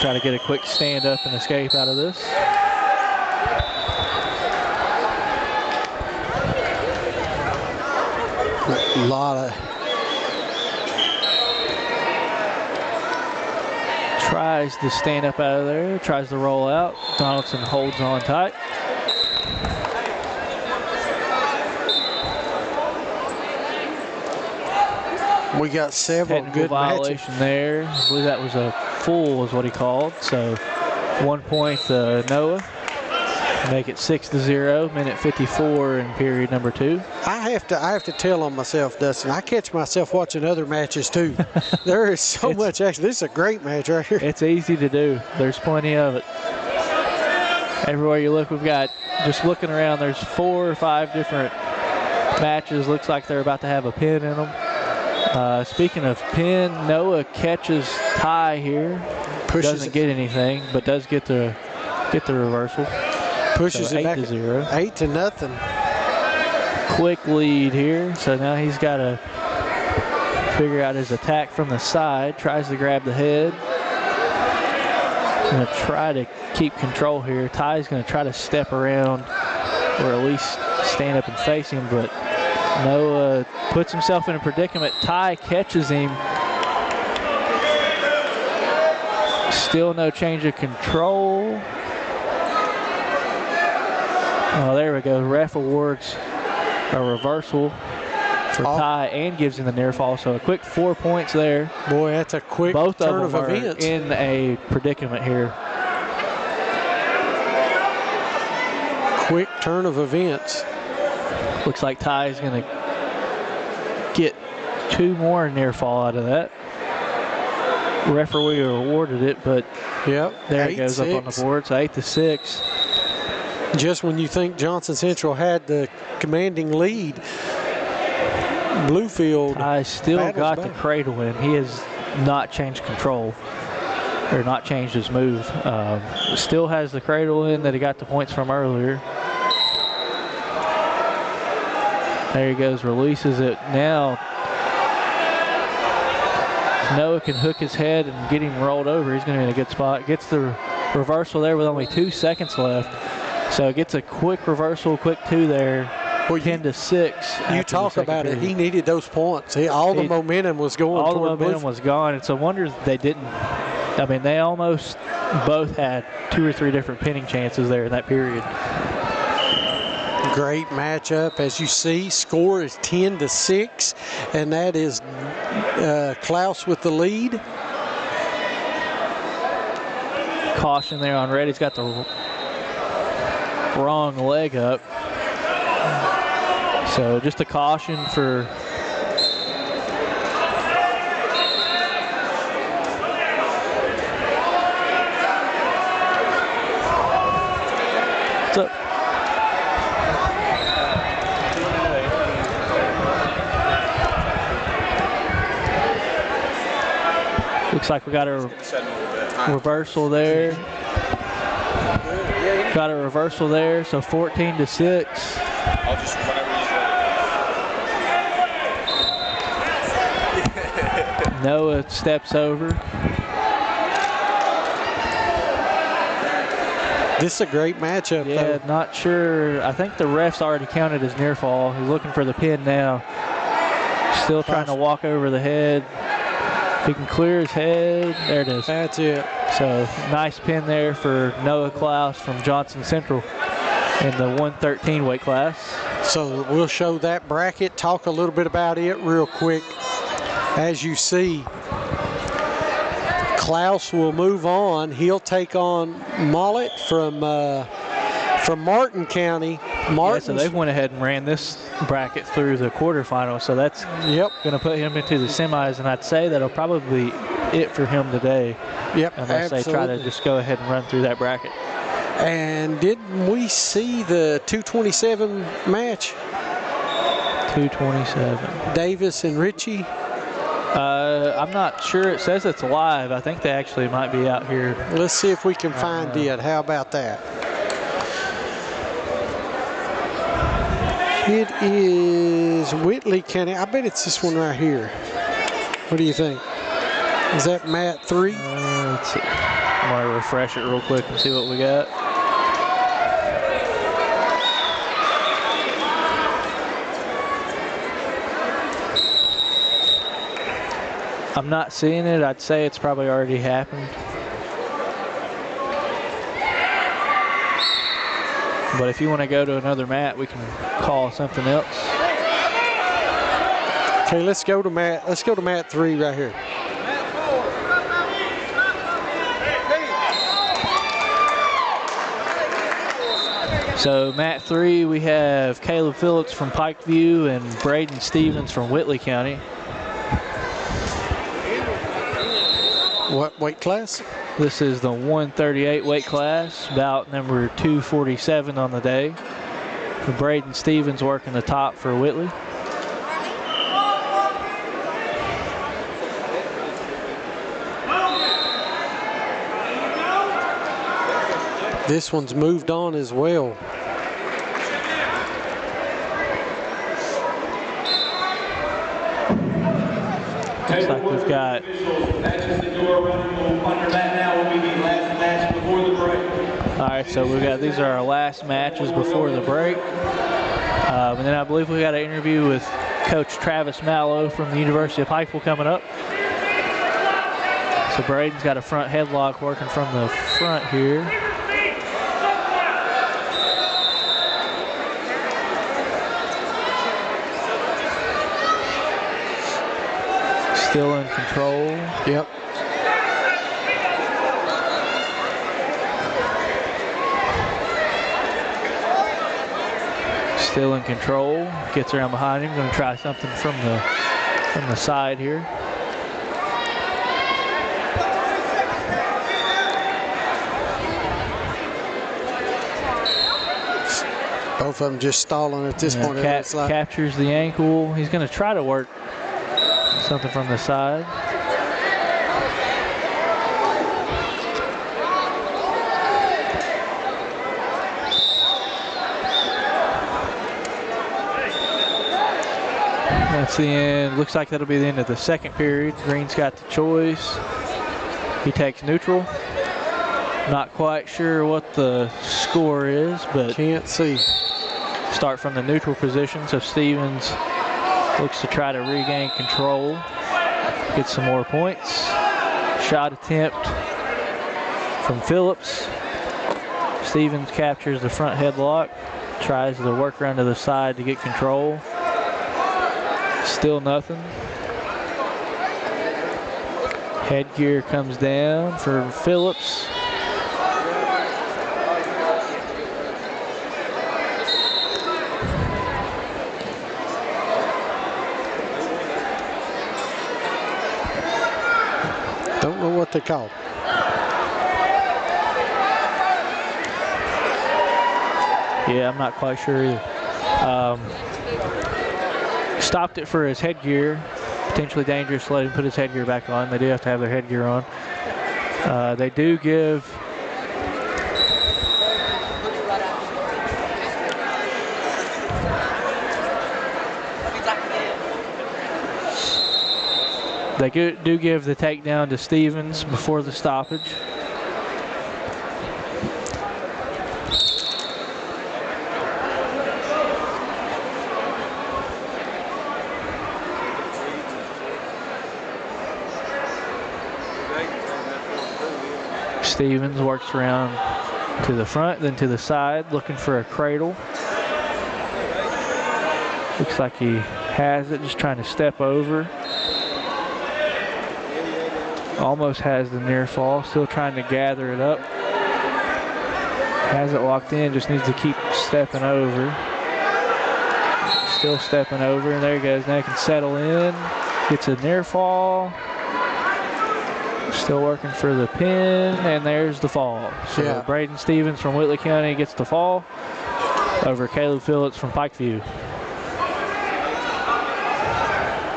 Try to get a quick stand up and escape out of this.
A lot of...
Tries to stand up out of there, tries to roll out. Donaldson holds on tight.
We got several
Technical
good
violation
matches.
there. I believe that was a full is what he called. So 1 point Noah. Make it 6-0, minute 54 in period number 2.
I have to tell on myself, Dustin. I catch myself watching other matches too. There is so much action. This is a great match right here.
It's easy to do. There's plenty of it. Everywhere you look, we've got, just looking around, there's 4 or 5 different matches. Looks like they're about to have a pin in them. Speaking of pin, Noah catches Ty here. Doesn't get anything, but does get the reversal.
Pushes
so
it back
8-0.
8-0.
Quick lead here. So now he's got to figure out his attack from the side. Tries to grab the head. Going to try to keep control here. Ty's going to try to step around or at least stand up and face him, but Noah puts himself in a predicament. Ty catches him. Still no change of control. Oh, there we go. Ref awards a reversal for Ty and gives him the near fall. So a quick 4 points there.
Boy, that's a quick
Both
turn
of them
of events.
are in a predicament here.
Quick turn of events.
Looks like Ty is going to get 2 more near fall out of that. Referee awarded it, but
yep,
there it goes up on the board. So 8-6.
Just when you think Johnson Central had the commanding lead, Bluefield.
I still got the cradle in. He has not changed control, or not changed his move. Still has the cradle in that he got the points from earlier. There he goes, releases it. Now Noah can hook his head and get him rolled over. He's going to be in a good spot. Gets the reversal there with only 2 seconds left. So gets a quick reversal, quick 2 there. Well, 10-6.
You talk about it. He needed those points. All the momentum was going.
All the momentum was gone. It's a wonder they didn't. I mean, they almost both had 2 or 3 different pinning chances there in that period.
Great matchup. As you see, score is 10-6, and that is Klaus with the lead.
Caution there on Red. He's got the wrong leg up. So just a caution for what's up? Looks like we got a reversal there. Got a reversal there, so 14-6.
I'll just whenever he's ready.
Noah steps over.
This is a great matchup,
Yeah,
though.
not sure. I think the ref's already counted as near fall. He's looking for the pin now. Still trying to walk over the head. If he can clear his head, there it is.
That's it.
So nice pin there for Noah Klaus from Johnson Central in the 113 weight class.
So we'll show that bracket, talk a little bit about it real quick. As you see, Klaus will move on. He'll take on Mollett from Martin County.
Yeah, so they've went ahead and ran this bracket through the quarterfinals, so that's going to put him into the semis, and I'd say that'll probably be it for him today.
Yep,
unless
absolutely.
they try to just go ahead and run through that bracket.
And didn't we see the 227 match?
227.
Davis and Ritchie?
I'm not sure. It says it's live. I think they actually might be out here.
Let's see if we can find it. How about that? It is Whitley County. I bet it's this one right here. What do you think? Is that mat 3?
Let's see. I'm going to refresh it real quick and see what we got. I'm not seeing it. I'd say it's probably already happened. But if you want to go to another mat, we can call something else.
Okay, let's go to mat 3 right here.
So mat 3, we have Caleb Phillips from Pikeview and Braden Stevens from Whitley County.
What weight class?
This is the 138 weight class, bout number 247 on the day. Braden Stevens working the top for Whitley.
This one's moved on as well.
Looks like we've got all right, so we've got, these are our last matches before the break. And then I believe we got an interview with Coach Travis Mallow from the University of Pikeville coming up. So Braden's got a front headlock working from the front here. Still in control.
Yep.
Still in control. Gets around behind him. Going to try something from the side here.
Both of them just stalling at this point.
Captures the ankle. He's going to try to work something from the side. That's the end. Looks like that'll be the end of the second period. Green's got the choice. He takes neutral. Not quite sure what the score is, but
can't see.
Start from the neutral position. So Stevens looks to try to regain control, get some more points. Shot attempt from Phillips. Stevens captures the front headlock, tries to work around to the side to get control. Still nothing. Headgear comes down for Phillips.
Don't know what they call.
Yeah, I'm not quite sure either. Stopped it for his headgear. Potentially dangerous to let him put his headgear back on. They do have to have their headgear on. They do give They do give the takedown to Stevens before the stoppage. Stevens works around to the front, then to the side, looking for a cradle. Looks like he has it, just trying to step over. Almost has the near fall, still trying to gather it up. Has it locked in, just needs to keep stepping over. Still stepping over, and there he goes. Now he can settle in, gets a near fall. Still working for the pin, and there's the fall. So Braden Stevens from Whitley County gets the fall over Caleb Phillips from Pikeview.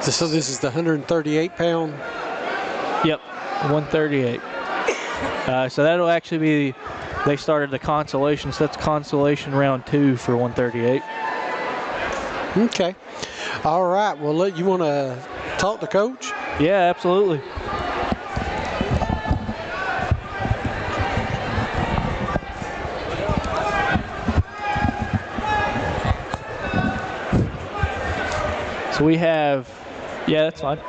So this is the 138-pound?
Yep, 138. So that'll actually be, they started the consolation, so that's consolation round 2 for 138.
Okay. All right. Well, you want to talk to Coach?
Yeah, absolutely. So we have, that's fine.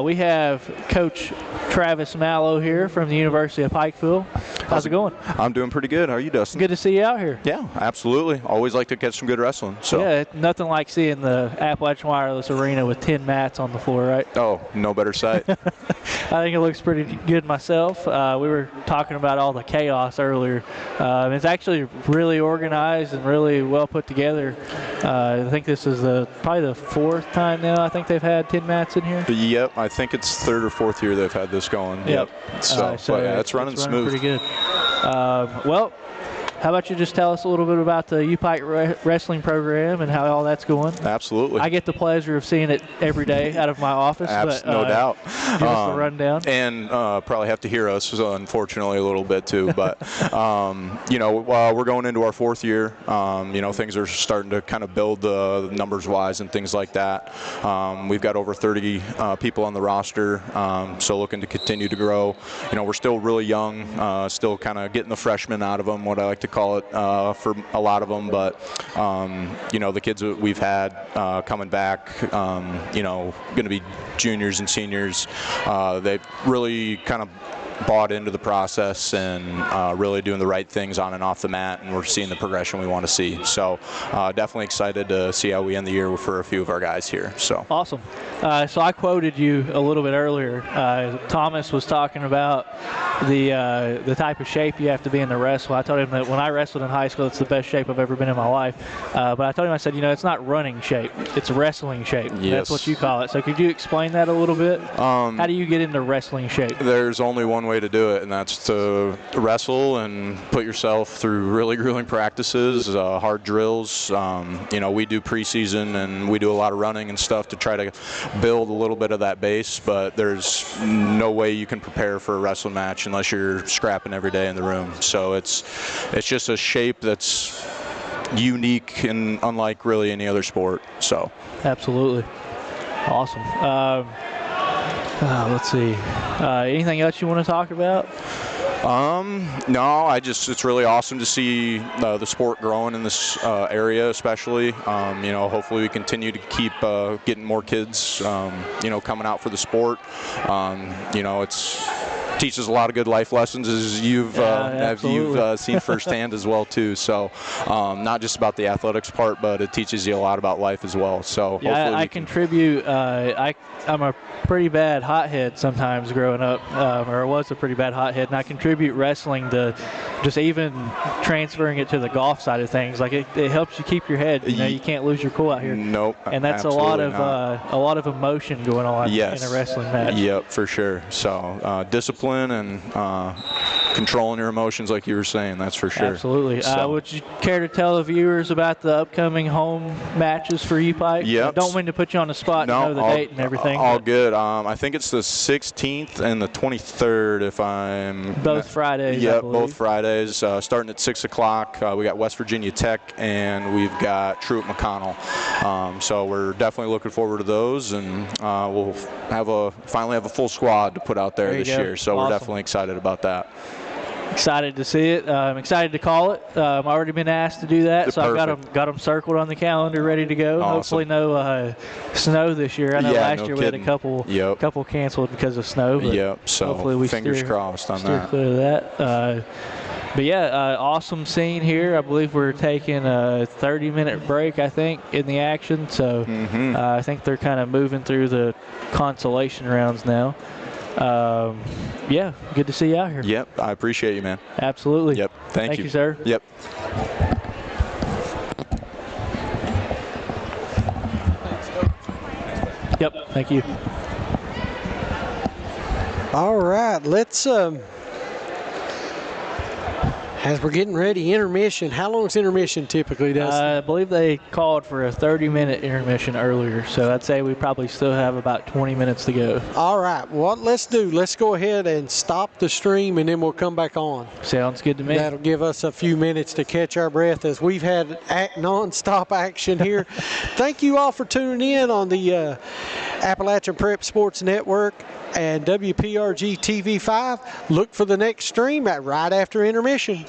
We have Coach Travis Mallow here from the University of Pikeville. How's it going?
I'm doing pretty good. How are you, Dustin?
Good to see you out here.
Yeah, absolutely. Always like to catch some good wrestling. So.
Yeah, nothing like seeing the Appalachian Wireless Arena with 10 mats on the floor, right?
Oh, no better sight.
I think it looks pretty good myself. We were talking about all the chaos earlier. It's actually really organized and really well put together. I think this is probably the 4th time now I think they've had 10 mats in here.
Yep, I think it's 3rd or 4th year they've had this going.
Yep.
So yeah, it's running smooth.
Pretty good. Well, how about you just tell us a little bit about the UPike wrestling program and how all that's going?
Absolutely.
I get the pleasure of seeing it every day out of my office.
No doubt.
Give us the rundown.
And probably have to hear us, unfortunately, a little bit too. But, we're going into our 4th year. Things are starting to kind of build numbers-wise and things like that. We've got over 30 people on the roster, so looking to continue to grow. We're still really young, still kind of getting the freshmen out of them, what I like to call it for a lot of them, but the kids that we've had coming back, going to be juniors and seniors, they've really kind of bought into the process and really doing the right things on and off the mat, and we're seeing the progression we want to see. So definitely excited to see how we end the year for a few of our guys here. So
awesome. So I quoted you a little bit earlier. Thomas was talking about the type of shape you have to be in to wrestle. I told him that when I wrestled in high school, it's the best shape I've ever been in my life. But I told him, I said, it's not running shape, it's wrestling shape.
Yes.
That's what you call it. So could you explain that a little bit? How do you get into wrestling shape?
There's only one way to do it, and that's to wrestle and put yourself through really grueling practices, hard drills. We do preseason and we do a lot of running and stuff to try to build a little bit of that base, but there's no way you can prepare for a wrestling match unless you're scrapping every day in the room. So it's just a shape that's unique and unlike really any other sport. So absolutely
awesome. Let's see. Anything else you want to talk about?
No, it's really awesome to see the sport growing in this area, especially. Hopefully we continue to keep getting more kids, coming out for the sport. It's teaches a lot of good life lessons, as you've seen firsthand as well too. So not just about the athletics part, but it teaches you a lot about life as well. So
yeah, I contribute. I'm a pretty bad hothead sometimes growing up, or was a pretty bad hothead, and I contribute wrestling to just even transferring it to the golf side of things. Like it helps you keep your head. You can't lose your cool out here.
Nope.
And that's a lot of emotion going on in a wrestling match.
Yep, for sure. So discipline and controlling your emotions like you were saying, that's for sure.
Absolutely.
So.
Would you care to tell the viewers about the upcoming home matches for you, Pike?
Yep.
I don't mean to put you on the spot to know the date and everything.
All good. I think it's the 16th and the 23rd, if I'm...
Both Fridays,
Yep,
I believe.
both Fridays, starting at 6 o'clock. We got West Virginia Tech, and we've got Truett McConnell. So we're definitely looking forward to those, and we'll finally have a full squad to put out there this year. So
awesome.
We're definitely excited about that.
Excited to see it. I'm excited to call it. I've already been asked to do that, so
Perfect.
I've got them circled on the calendar, ready to go.
Awesome.
Hopefully, no snow this year. I know last year we had a couple canceled because of snow. But
so
hopefully we
fingers crossed on that.
Clear of that. But yeah, awesome scene here. I believe we're taking a 30-minute break, I think, in the action. So I think they're kind of moving through the consolation rounds now. Yeah, good to see you out here.
Yep, I appreciate you, man.
Absolutely.
Yep, thank you.
Thank you, sir.
Yep.
Yep, thank you.
All right, let's as we're getting ready, intermission. How long is intermission typically, Dustin?
I believe they called for a 30-minute intermission earlier, so I'd say we probably still have about 20 minutes to go.
All right, what let's do, let's go ahead and stop the stream, and then we'll come back on.
Sounds good to me.
That'll give us a few minutes to catch our breath as we've had non-stop action here. Thank you all for tuning in on the Appalachian Prep Sports Network and WPRG TV5. Look for the next stream right after intermission.